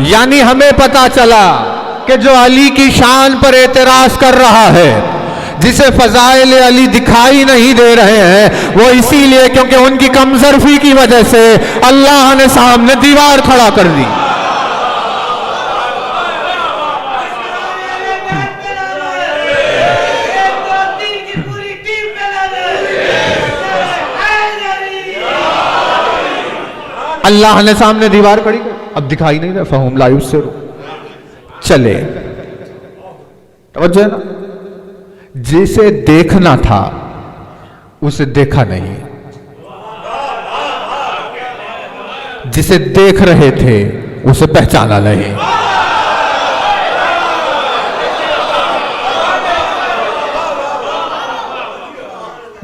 यानी हमें पता चला कि जो अली की शान पर एतराज कर रहा है, जिसे फजाइल अली दिखाई नहीं दे रहे हैं, वो इसीलिए क्योंकि उनकी कमजोरी की वजह से अल्लाह ने सामने दीवार खड़ा कर दी। अल्लाह ने सामने दीवार खड़ी कर, अब दिखाई नहीं रहा, फहुम ला युबसिरून, चले। तवज्जो है ना, जिसे देखना था उसे देखा नहीं, जिसे देख रहे थे उसे पहचाना नहीं।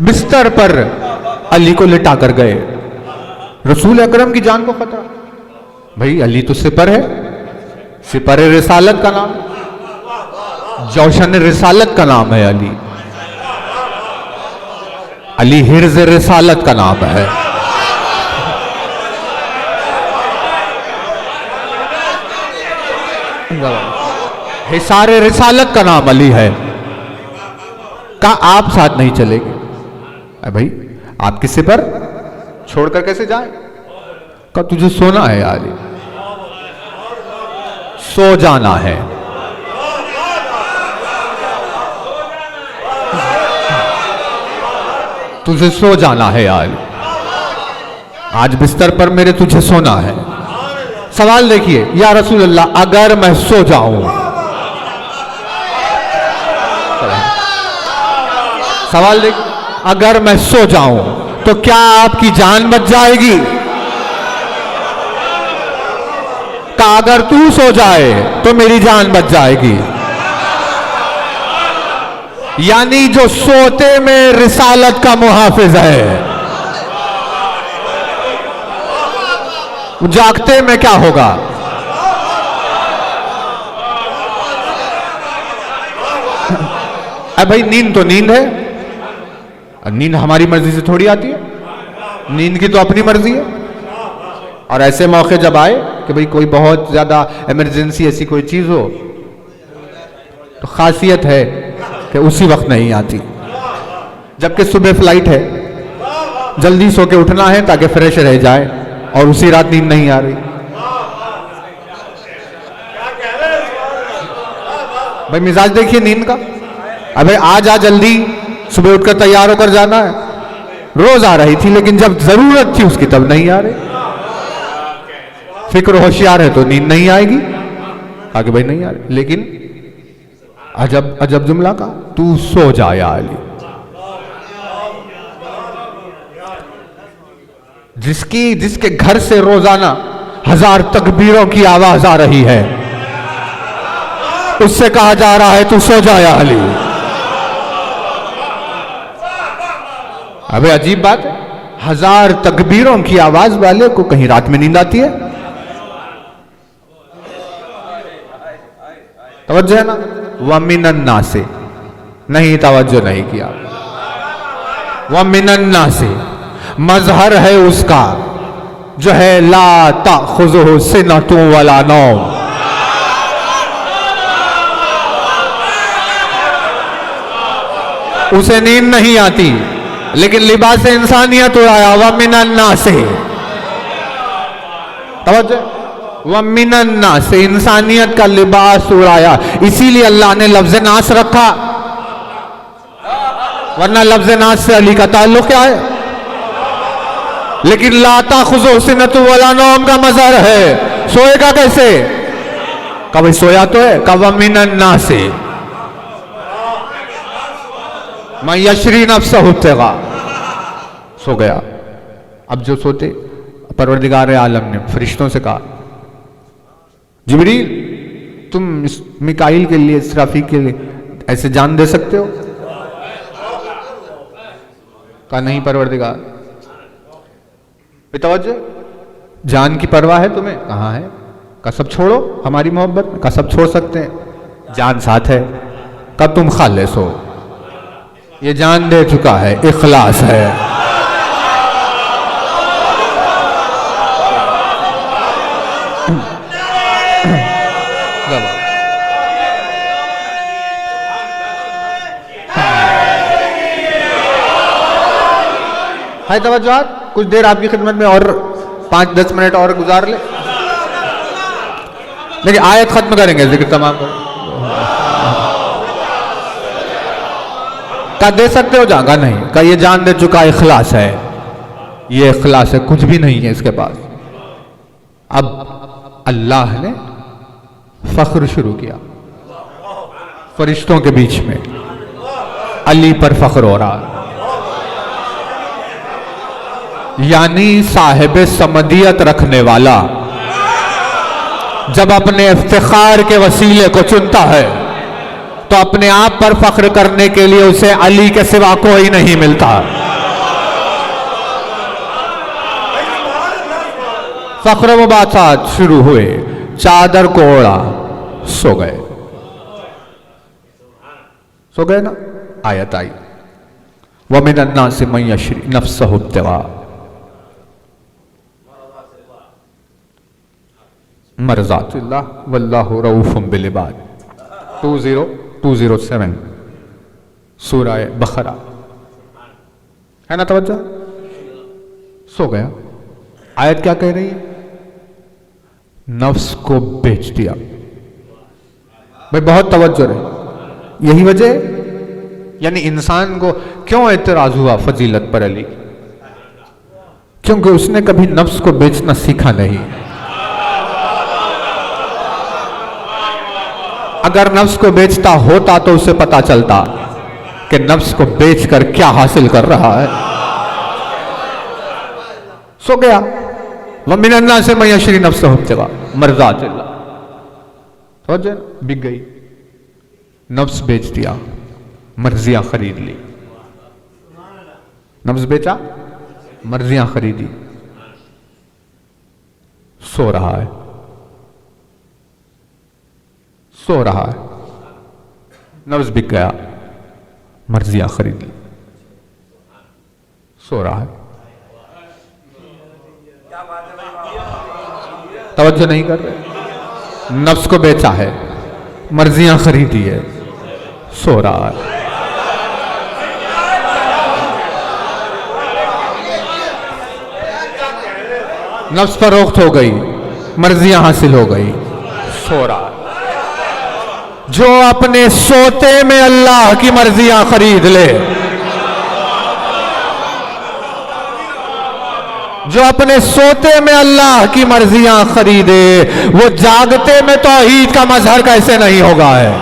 बिस्तर पर अली को लिटा कर गए। रसूल अकरम की जान को खतरा। भाई अली तो सिपर है, सिपर रिसालत का नाम, जौशन रिसालत का नाम है अली। अली हिर्ज रिसालत का नाम है। हिसार रिसालत का नाम अली है। का आप साथ नहीं चलेंगे? अरे भाई आप किसी पर छोड़कर कैसे जाए? का तुझे सोना है अली, सो जाना है। तुझे सो जाना है अली, आज बिस्तर पर मेरे तुझे सोना है। सवाल देखिए, या रसूल अल्लाह अगर मैं सो जाऊं, सवाल देखिए, अगर मैं सो जाऊं तो क्या आपकी जान बच जाएगी? का अगर तू सो जाए तो मेरी जान बच जाएगी। यानी जो सोते में रिसालत का मुहाफिज है, जागते में क्या होगा? अरे भाई नींद तो नींद है, नींद हमारी मर्जी से थोड़ी आती है, नींद की तो अपनी मर्जी है। और ऐसे मौके जब आए कि भाई कोई बहुत ज्यादा इमरजेंसी ऐसी कोई चीज हो, तो खासियत है कि उसी वक्त नहीं आती। जबकि सुबह फ्लाइट है, जल्दी सो के उठना है ताकि फ्रेश रह जाए, और उसी रात नींद नहीं आ रही। भाई मिजाज देखिए नींद का। अबे आ जा जल्दी, सुबह उठकर तैयार होकर जाना है। रोज आ रही थी, लेकिन जब जरूरत थी उसकी तब नहीं आ रही। फिक्र होशियार है तो नींद नहीं आएगी, आगे भाई नहीं आ रही। लेकिन अजब अजब जुमला का, तू सो जा या अली। जिसके घर से रोजाना 1000 तकबीरों की आवाज आ रही है, उससे कहा जा रहा है तू सो जा या अली। अबे अजीब बात है, 1000 तकबीरों की आवाज वाले को कहीं रात में नींद आती है? तवज्जो है ना? वमिनन्ना से नहीं, तवज्जो नहीं किया। वमिनन्ना से मजहर है उसका जो है ला ताखुज़ुहु सिनतुन वला नौम। उसे नींद नहीं आती, लेकिन लिबास इंसानियत उड़ाया। वमिनन्ना से, तवज्जो, वमिनन्ना से इंसानियत का लिबास उड़ाया। इसीलिए अल्लाह ने लफ्ज नास रखा, वरना लफ्ज नास से अली का ताल्लुक क्या है? लेकिन ला ताखुज़ुहु सिनतुन वला नौम का मज़हर है, सोएगा कैसे? कभी सोया तो है। कब वमिनन्ना से मैं यशरी नफ्सहु इब्तिगा, सो गया। अब जो सोते, परवरदिगार आलम ने फरिश्तों से कहा, जिब्रील तुम मिकाईल के लिए, इसराफील के लिए ऐसे जान दे सकते हो? कहा नहीं परवरदिगार। तवज्जो, जान की परवाह है तुम्हें? कहाँ है? कहा सब छोड़ो हमारी मोहब्बत में। कहा सब छोड़ सकते हैं, जान साथ है। कब तुम खालिस हो, ये जान दे चुका है, इखलास है। है तवज्जो, कुछ देर आपकी खिदमत में और 5-10 मिनट और गुजार ले, लेकिन आयत खत्म करेंगे, जिक्र तमाम करेंगे। का दे सकते हो जागा? नहीं। का ये जान दे चुका, इखलास है, ये इखलास है, कुछ भी नहीं है इसके पास। अब अल्लाह ने फख्र शुरू किया फरिश्तों के बीच में, अली पर फख्र हो रहा, यानी साहिब समदियत रखने वाला जब अपने इफ्तिखार के वसीले को चुनता है तो अपने आप पर फख्र करने के लिए उसे अली के सिवा कोई नहीं मिलता। फख्र मुबासात शुरू हुए, चादर को ओढ़ा, सो गए। सो गए ना। आयत आई, व मिन अन्नास मन यशरी नफ्सहु इब्तिगा मरज़ातिल्लाह वल्लाहु रऊफ़ुम बिल इबाद। 20207 सूरह बकरा है ना। तवज्जो। सो गया। आयत क्या कह रही है? नफ्स को बेच दिया। भाई बहुत तवज्जो रहे। यही वजह, यानी इंसान को क्यों एतराज हुआ फजीलत पर अली? क्योंकि उसने कभी नफ्स को बेचना सीखा नहीं। अगर नफ्स को बेचता होता तो उसे पता चलता कि नफ्स को बेचकर क्या हासिल कर रहा है। सो गया। वमिन अन्नास मन यशरी नफ्सहु इब्तिगा मरज़ातिल्लाह। समझे? बिक गई। नफ्स बेच दिया, मर्जियां खरीद ली। नफ्स बेचा, मर्जियां खरीदी। सो रहा है, सो रहा है। नफ्स बिक गया, मर्जियां खरीद ली, सो रहा है। तवज्जो नहीं कर रहे। नफ्स को बेचा है, मर्जियां खरीदी है, सो रहा है। नफ्स फरोख्त हो गई, मर्जियां हासिल हो गई, सो रहा है। जो अपने सोते में अल्लाह की मर्जियां खरीद ले, जो अपने सोते में अल्लाह की मर्जियां खरीदे, वो जागते में तौहीद का मजहर कैसे नहीं होगा है।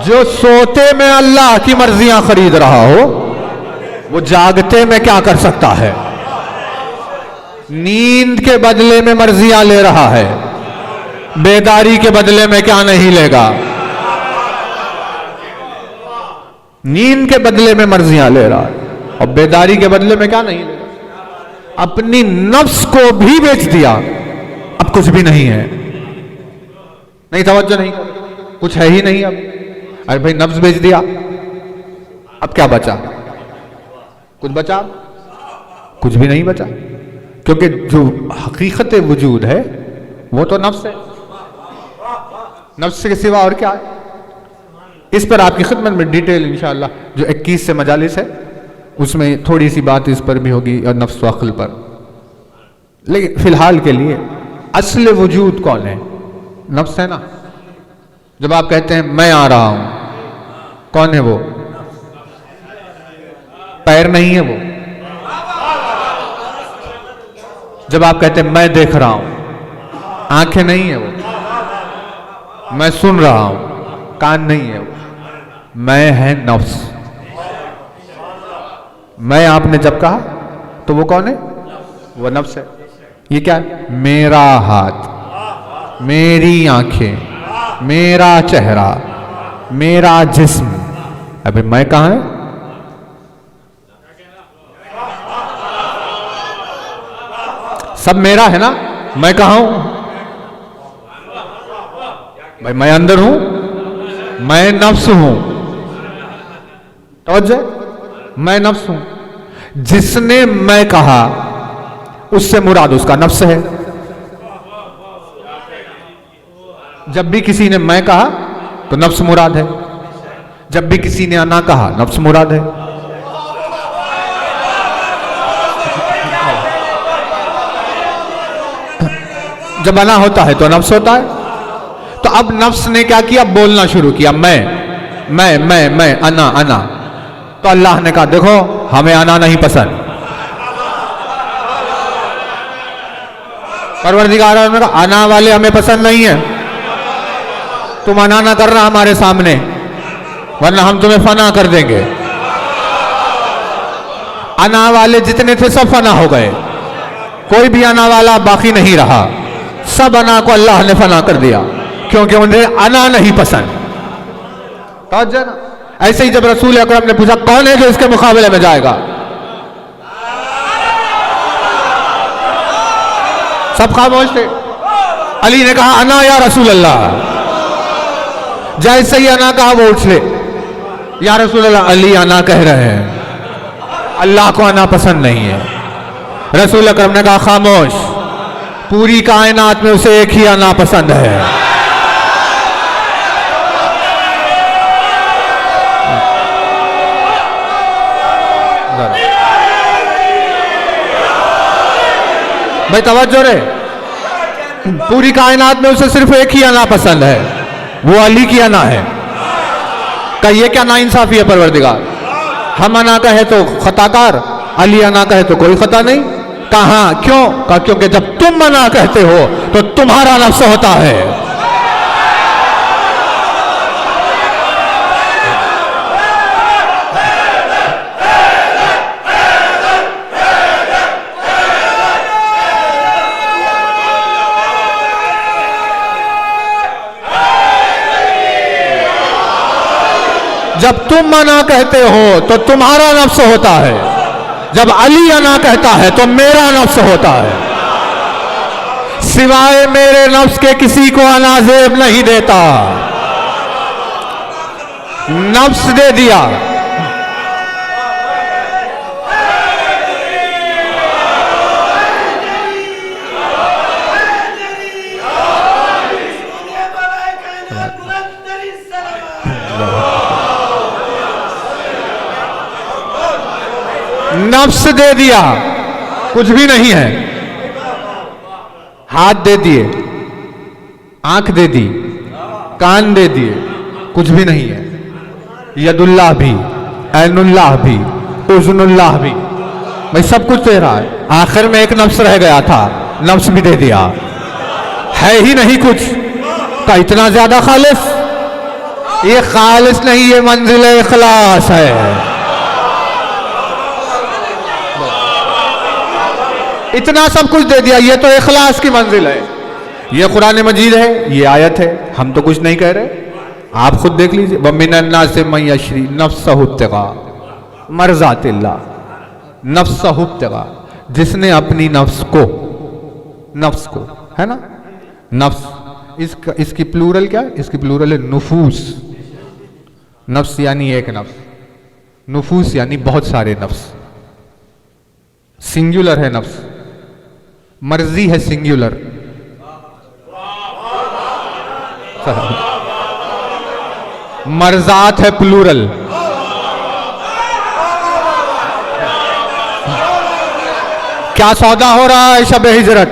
जो सोते में अल्लाह की मर्जियां खरीद रहा हो, वो जागते में क्या कर सकता है? नींद के बदले में मर्जियां ले रहा है, बेदारी के बदले में क्या नहीं लेगा? नींद के बदले में मर्जियां ले रहा है और बेदारी के बदले में क्या नहीं लेगा? अपनी नफ्स को भी बेच दिया, अब कुछ भी नहीं है। नहीं, तवज्जो नहीं, कुछ है ही नहीं अब। अरे भाई नफ्स बेच दिया, अब क्या बचा? कुछ बचा? कुछ भी नहीं बचा, क्योंकि जो हकीकत वजूद है वो तो नफ्स है। नफ्स के सिवा और क्या है? इस पर आपकी खिदमत में डिटेल इंशाअल्लाह जो 21 से मजालिस है उसमें थोड़ी सी बात इस पर भी होगी और नफ्स व अक्ल पर। लेकिन फिलहाल के लिए असल वजूद कौन है? नफ्स है ना। जब आप कहते हैं मैं आ रहा हूं, कौन है वो? पैर नहीं है वो। जब आप कहते हैं मैं देख रहा हूं, आंखें नहीं है वो। मैं सुन रहा हूं, कान नहीं है वो। मैं है नफ्स। मैं आपने जब कहा तो वो कौन है? वो नफ्स है। ये क्या है? मेरा हाथ, मेरी आंखें, मेरा चेहरा, मेरा जिस्म। अबे मैं कहां है? सब मेरा है ना। मैं कहां हूं? भाई मैं अंदर हूं, मैं नफ्स हूं। तवज्जो, मैं नफ्स हूं। जिसने मैं कहा उससे मुराद उसका नफ्स है। जब भी किसी ने मैं कहा तो नफ्स मुराद है, जब भी किसी ने अना कहा नफ्स मुराद है। जब अना होता है तो नफ्स होता है। तो अब नफ्स ने क्या किया? बोलना शुरू किया, मैं अना अना। तो अल्लाह ने कहा देखो हमें अना नहीं पसंद, परवरदिगार ने कहा अना वाले हमें पसंद नहीं है, तुम अना ना करना हमारे सामने वरना हम तुम्हें फना कर देंगे। अना वाले जितने थे सब फना हो गए, कोई भी अना वाला बाकी नहीं रहा, सब अना को अल्लाह ने फना कर दिया क्योंकि उन्हें अना नहीं पसंद। ऐसे ही जब रसूल अकरम ने पूछा कौन है जो इसके मुकाबले में जाएगा, सब खामोश थे। अली ने कहा अना या रसूल अल्लाह। जैसे ही अना कहा वो उठ ले, या रसूल अल्लाह अली अना कह रहे हैं, अल्लाह को अना पसंद नहीं है। रसूल अकरम ने कहा खामोश, पूरी कायनात में उसे एक ही अना पसंद है। भाई तवज्जो रे, पूरी कायनात में उसे सिर्फ एक ही अना पसंद है, वो अली की अना है। का ये क्या नाइंसाफी है परवरदिगार, हम अना कहे तो खताकार, अली अना कहे तो कोई खता नहीं। कहा क्यों? कहा क्योंकि जब तुम अना कहते हो तो तुम्हारा नफ्स होता है। जब तुम अना कहते हो तो तुम्हारा नफ्स होता है, जब अली अना कहता है तो मेरा नफ्स होता है। सिवाय मेरे नफ्स के किसी को अना ज़ेब नहीं देता। नफ्स दे दिया, नफ्स दे दिया, कुछ भी नहीं है। हाथ दे दिए, आंख दे दी, कान दे दिए, कुछ भी नहीं है। यदुल्लाह भी, ऐनुल्लाह भी, उज़्नुल्लाह भी, भाई सब कुछ दे रहा है। आखिर में एक नफ्स रह गया था, नफ्स भी दे दिया, है ही नहीं कुछ। का इतना ज्यादा खालिस, ये खालिस नहीं, ये मंजिल इखलास है। इतना सब कुछ दे दिया, ये तो इखलास की मंजिल है। ये कुरान मजीद है, ये आयत है, हम तो कुछ नहीं कह रहे, आप खुद देख लीजिए। वमिनन नास मन यशरी नफ्सहु इब्तिगा मर्ज़ातिल्लाह, नफ्सहु इब्तिगा, जिसने अपनी नफ्स को है ना, नफ्स, इसकी प्लूरल क्या है? इसकी प्लूरल है नुफूस। नफ्स यानी एक नफ्स, नुफूस यानी बहुत सारे नफ्स, सिंगुलर है नफ्स। मर्जी है सिंगुलर, मर्जात है प्लूरल। क्या सौदा हो रहा है शब हिजरत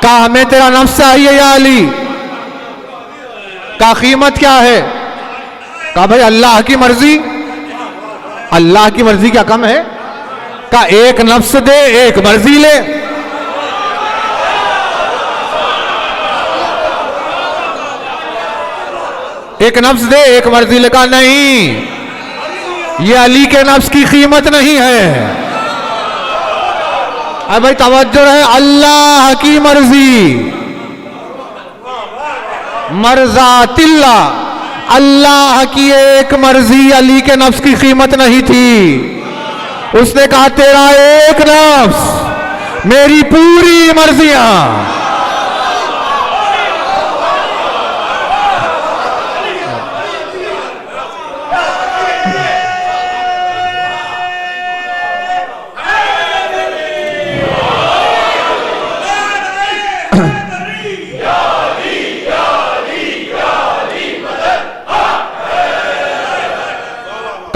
का? हमें तेरा नफ्स चाहिए या अली का? कीमत क्या है? का भाई अल्लाह की मर्जी, अल्लाह की मर्जी क्या कम है? का एक नफ्स दे, एक मर्जी ले। एक नफ्स दे, एक मर्जी ले। का नहीं, ये अली के नफ्स की कीमत नहीं है। अब भाई तवज्जो है, अल्लाह की मर्जी, मर्ज़ातिल्ला, अल्लाह की एक मर्जी अली के नफ्स की कीमत नहीं थी। उसने कहा तेरा एक नफ्स, मेरी पूरी मर्जियां।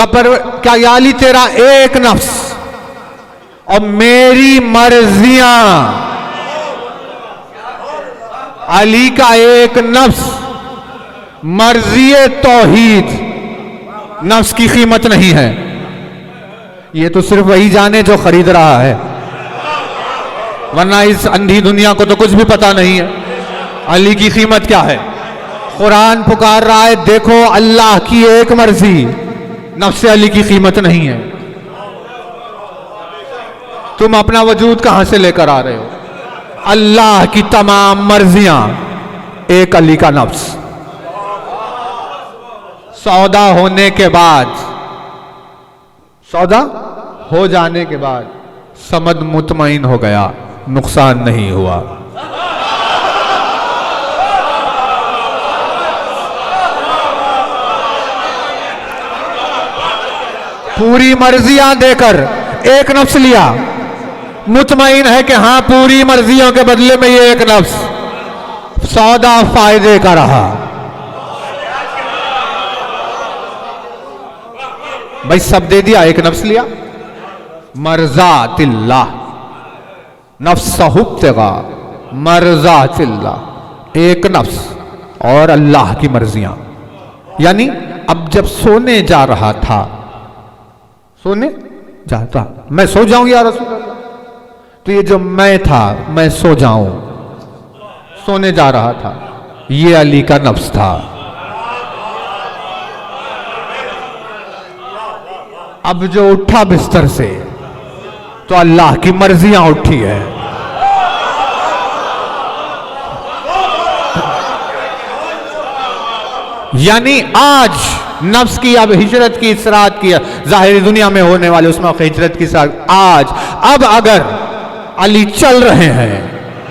पर क्या याली तेरा एक नफ्स और मेरी मर्जियां, अली का एक नफ्स, मर्जी तौहीद, नफ्स की कीमत नहीं है। ये तो सिर्फ वही जाने जो खरीद रहा है। वरना इस अंधी दुनिया को तो कुछ भी पता नहीं है अली की कीमत क्या है। कुरान पुकार रहा है, देखो अल्लाह की एक मर्जी, नफ्स अली की कीमत नहीं है। तुम अपना वजूद कहां से लेकर आ रहे हो? अल्लाह की तमाम मर्जियां, एक अली का नफ्स। सौदा होने के बाद, सौदा हो जाने के बाद समद मुतमईन हो गया, नुकसान नहीं हुआ। पूरी मर्जियां देकर एक नफ्स लिया, मुतमईन है कि हां पूरी मर्जियों के बदले में ये एक नफ्स, सौदा फायदे का रहा। भाई सब दे दिया, एक नफ्स लिया। मर्जातिल्लाह, नफ्सहुब्तिगा मर्जातिल्लाह, एक नफ्स और अल्लाह की मर्जियां। यानी अब जब सोने जा रहा था, सोने जाता, मैं सो जाऊं या रसूल अल्लाह, तो ये जो मैं था, मैं सो जाऊं, सोने जा रहा था, ये अली का नफ्स था। अब जो उठा बिस्तर से, तो अल्लाह की मर्जियां उठी है। यानी आज नफ्स की अब हिजरत की, इसरात की, जाहिरी दुनिया में होने वाले उसमें हिजरत की इसरात आज, अब अगर अली चल रहे हैं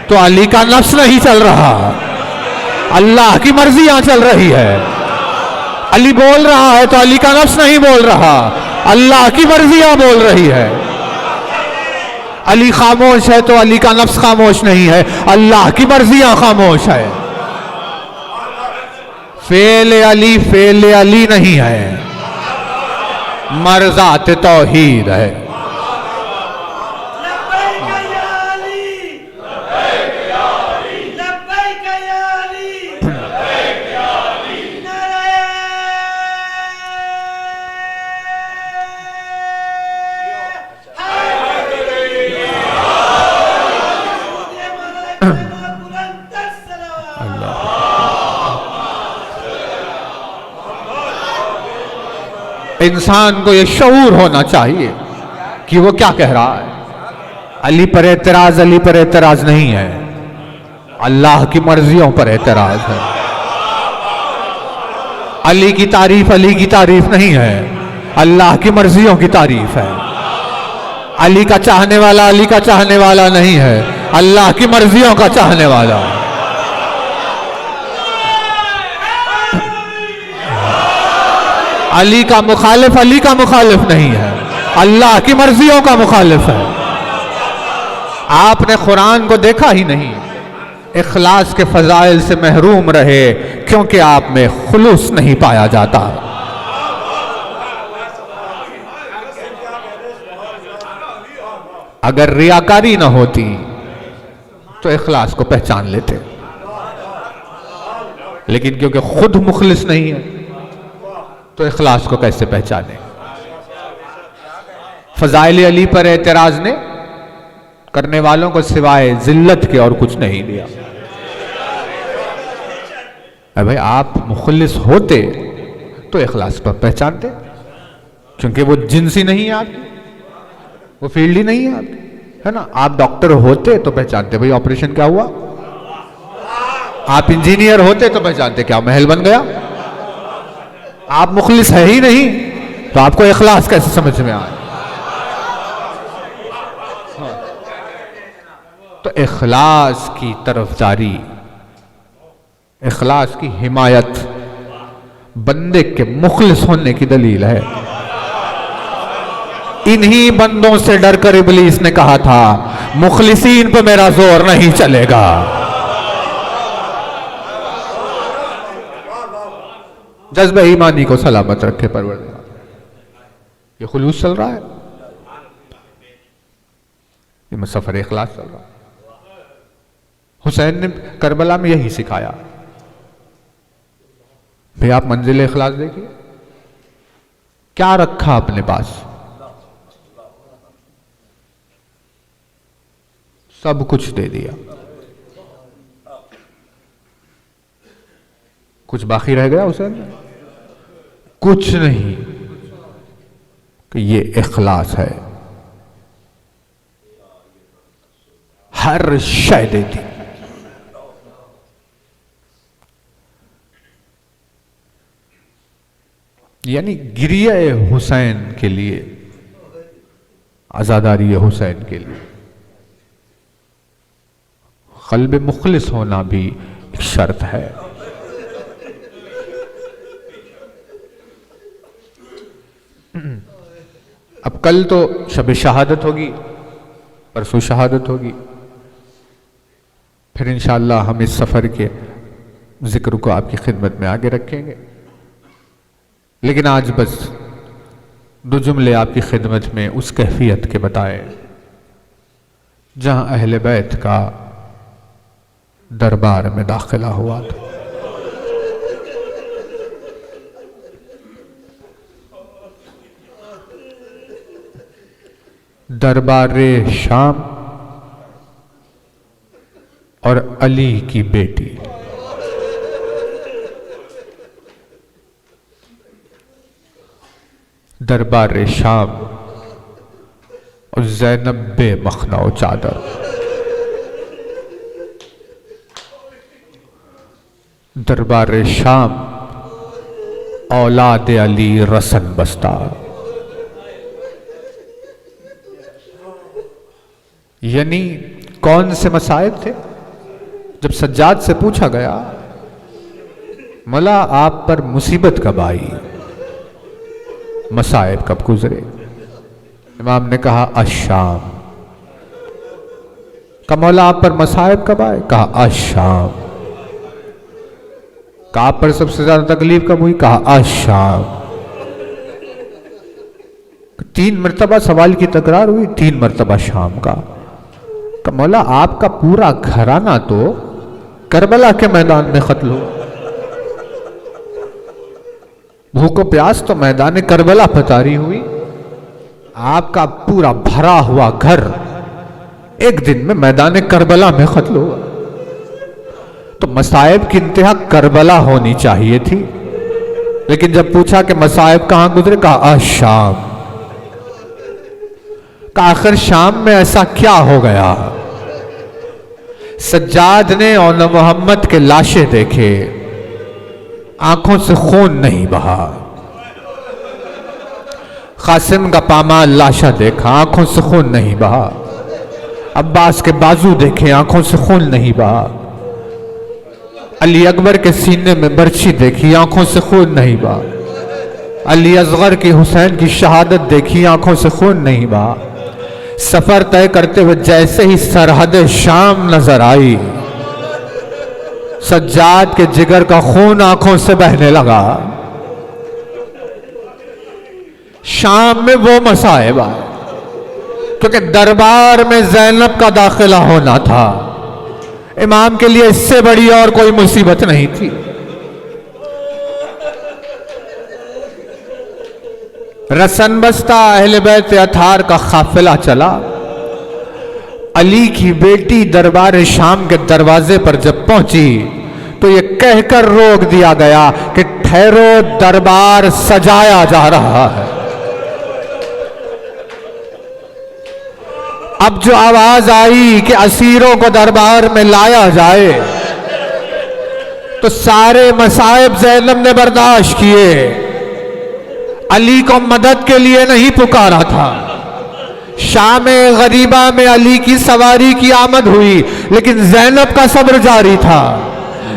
तो अली का नफ्स नहीं चल रहा, अल्लाह की मर्जियां चल रही है। अली बोल रहा है तो अली का नफ्स नहीं बोल रहा, अल्लाह की मर्जियां बोल रही है। अली खामोश है तो अली का नफ्स खामोश नहीं है, अल्लाह की मर्जियां खामोश है। फेल अली नहीं है, मर्जात तौहीद है। इंसान को यह शऊर होना चाहिए कि वो क्या कह रहा है। अली पर एतराज नहीं है, अल्लाह की मर्जियों पर एतराज है। अली की तारीफ नहीं है, अल्लाह की मर्जियों की तारीफ है। अली का चाहने वाला नहीं है, अल्लाह की मर्जियों का चाहने वाला। अली का मुखालिफ नहीं है, अल्लाह की मर्जियों का मुखालिफ है। आपने कुरान को देखा ही नहीं, इखलास के फजाइल से महरूम रहे क्योंकि आप में खुलूस नहीं पाया जाता। अगर रियाकारी ना होती तो इखलास को पहचान लेते, लेकिन क्योंकि खुद मुखलिस नहीं है तो इखलास को कैसे पहचाने। फजाइल अली पर एतराज ने करने वालों को सिवाय जिल्लत के और कुछ नहीं दिया। भाई आप मुखलिस होते तो इखलास पर पहचानते, क्योंकि वो जिन्सी नहीं है आपकी, वो फील्ड ही नहीं है आपकी, है ना। आप डॉक्टर होते तो पहचानते भाई ऑपरेशन क्या हुआ, आप इंजीनियर होते तो पहचानते क्या महल बन गया। आप मुखलिस है ही नहीं तो आपको इखलास कैसे समझ में आए। तो इखलास की तरफदारी, इखलास की हिमायत बंदे के मुखलिस होने की दलील है। इन्हीं बंदों से डरकर इब्लीस ने कहा था मुखलिसीन पे मेरा जोर नहीं चलेगा। जज्बे ईमानी को सलामत रखे परवरदिगार। ये खुलूस चल रहा है, ये मसफर इखलास चल रहा है। हुसैन ने करबला में यही सिखाया। भाई आप मंजिल इखलास देखिए, क्या रखा अपने पास, सब कुछ दे दिया, कुछ बाकी रह गया हुसैन? कुछ नहीं। कि ये इखलास है, हर शय दे दी। यानी गिरिया हुसैन के लिए, आजादारी हुसैन के लिए क़ल्ब मुखलिस होना भी एक शर्त है। अब कल तो शब शहादत होगी, परसों शहादत होगी, फिर इंशाअल्लाह हम इस सफ़र के जिक्र को आपकी खिदमत में आगे रखेंगे। लेकिन आज बस दो जुमले आपकी खिदमत में उस कैफियत के बताए जहां अहले बैत का दरबार में दाखिला हुआ था। दरबारे शाम और अली की बेटी, दरबारे शाम और ज़ैनब बे मखनाओ चादर, दरबारे शाम औलाद अली रसन बस्ता। यानी कौन से मसाइब थे? जब सज्जाद से पूछा गया मौला आप पर मुसीबत कब आई, मसाइब कब गुजरे, इमाम ने कहा अशाम। कहा मौला आप पर मसाइब कब आए, कहा अशाम। कहा आप पर सबसे ज्यादा तकलीफ कब हुई, कहा अशाम। 3 मरतबा सवाल की तकरार हुई, 3 मरतबा शाम का। कहा मौला आपका पूरा घराना तो करबला के मैदान में कत्ल हुआ, भूखो प्यास तो मैदान करबला पतारी हुई, आपका पूरा भरा हुआ घर एक दिन में मैदान करबला में कत्ल हुआ। तो मसाइब की इंतहा करबला होनी चाहिए थी, लेकिन जब पूछा कि मसाइब कहां गुजरे, कहा शाम। का आखिर शाम में ऐसा क्या हो गया? सज्जाद ने औला मोहम्मद के लाशें देखे, आंखों से खून नहीं बहा। कासिम का पामाल लाशा देखा, आंखों से खून नहीं बहा। अब्बास के बाजू देखे, आंखों से खून नहीं बहा। अली अकबर के सीने में बर्छी देखी, आंखों से खून नहीं बहा। अली असगर की हुसैन की शहादत देखी, आंखों से खून नहीं बहा। सफर तय करते हुए जैसे ही सरहद शाम नजर आई, सज्जाद के जिगर का खून आंखों से बहने लगा। शाम में वो मसाइब आए क्योंकि दरबार में ज़ैनब का दाखिला होना था। इमाम के लिए इससे बड़ी और कोई मुसीबत नहीं थी। रसन बस्ता अहले बैत अथार का काफिला चला। अली की बेटी दरबार शाम के दरवाजे पर जब पहुंची तो ये कहकर रोक दिया गया कि ठहरो, दरबार सजाया जा रहा है। अब जो आवाज आई कि असीरों को दरबार में लाया जाए, तो सारे मसाइब ज़ैनब ने बर्दाश्त किए। अली को मदद के लिए नहीं पुकारा था। शाम गरीबा में अली की सवारी की आमद हुई, लेकिन ज़ैनब का सब्र जारी था।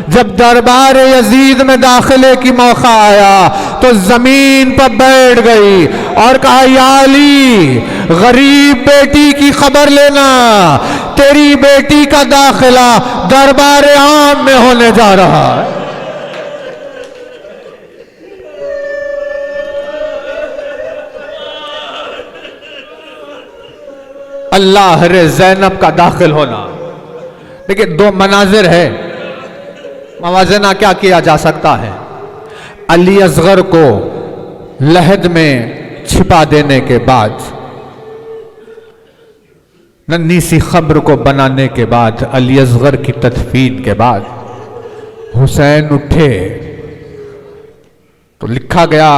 जब दरबार यजीद में दाखिले की मौका आया तो जमीन पर बैठ गई और कहा, या अली, गरीब बेटी की खबर लेना, तेरी बेटी का दाखिला दरबार आम में होने जा रहा है। अल्लाह रे, ज़ैनब का दाखिल होना। देखिए, 2 मनाजिर है, मवाजना क्या किया जा सकता है। अली असगर को लहद में छिपा देने के बाद नन्ही सी खब्र को बनाने के बाद, अली असगर की तदफीन के बाद हुसैन उठे तो लिखा गया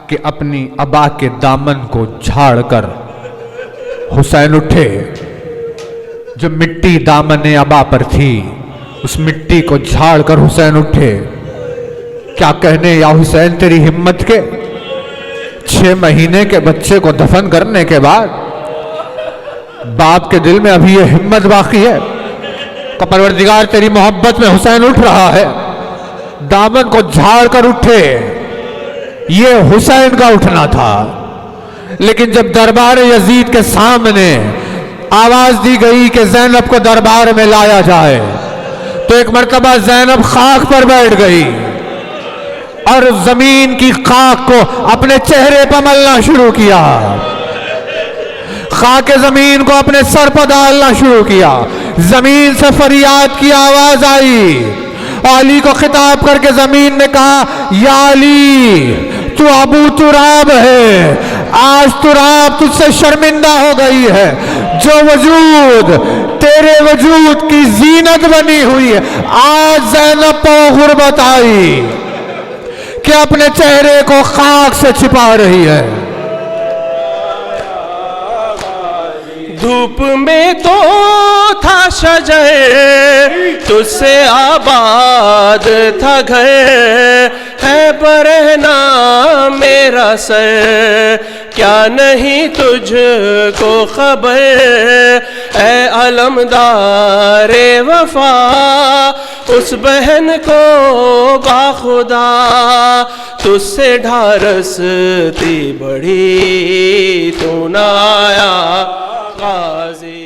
कि अपनी अबा के दामन को झाड़कर हुसैन उठे। जो मिट्टी दामन अबा पर थी उस मिट्टी को झाड़कर हुसैन उठे। क्या कहने या हुसैन तेरी हिम्मत के, 6 महीने के बच्चे को दफन करने के बाद बाप के दिल में अभी ये हिम्मत बाकी है। का परवरदिगार तेरी मोहब्बत में हुसैन उठ रहा है, दामन को झाड़ कर उठे। ये हुसैन का उठना था। लेकिन जब दरबार यजीद के सामने आवाज दी गई कि ज़ैनब को दरबार में लाया जाए, तो एक मर्तबा ज़ैनब खाक पर बैठ गई और जमीन की खाक को अपने चेहरे पर मलना शुरू किया, खाके जमीन को अपने सर पर डालना शुरू किया। जमीन से फरियाद की आवाज आई। अली को खिताब करके जमीन ने कहा, या अली तू अबू तुराब है, आज तुराब तुझसे शर्मिंदा हो गई है। जो वजूद तेरे वजूद की जीनत बनी हुई है, आज ज़ैनब पर गुर्बत आई कि अपने चेहरे को खाक से छिपा रही है। धूप में तो था शजर, तुझसे आबाद था घर, है बरहना मेरा सर, क्या नहीं तुझको खबर, ऐ अलमदारे वफा उस बहन को बाखुदा, तुझसे ढारसती बड़ी तू ना आया गाजी।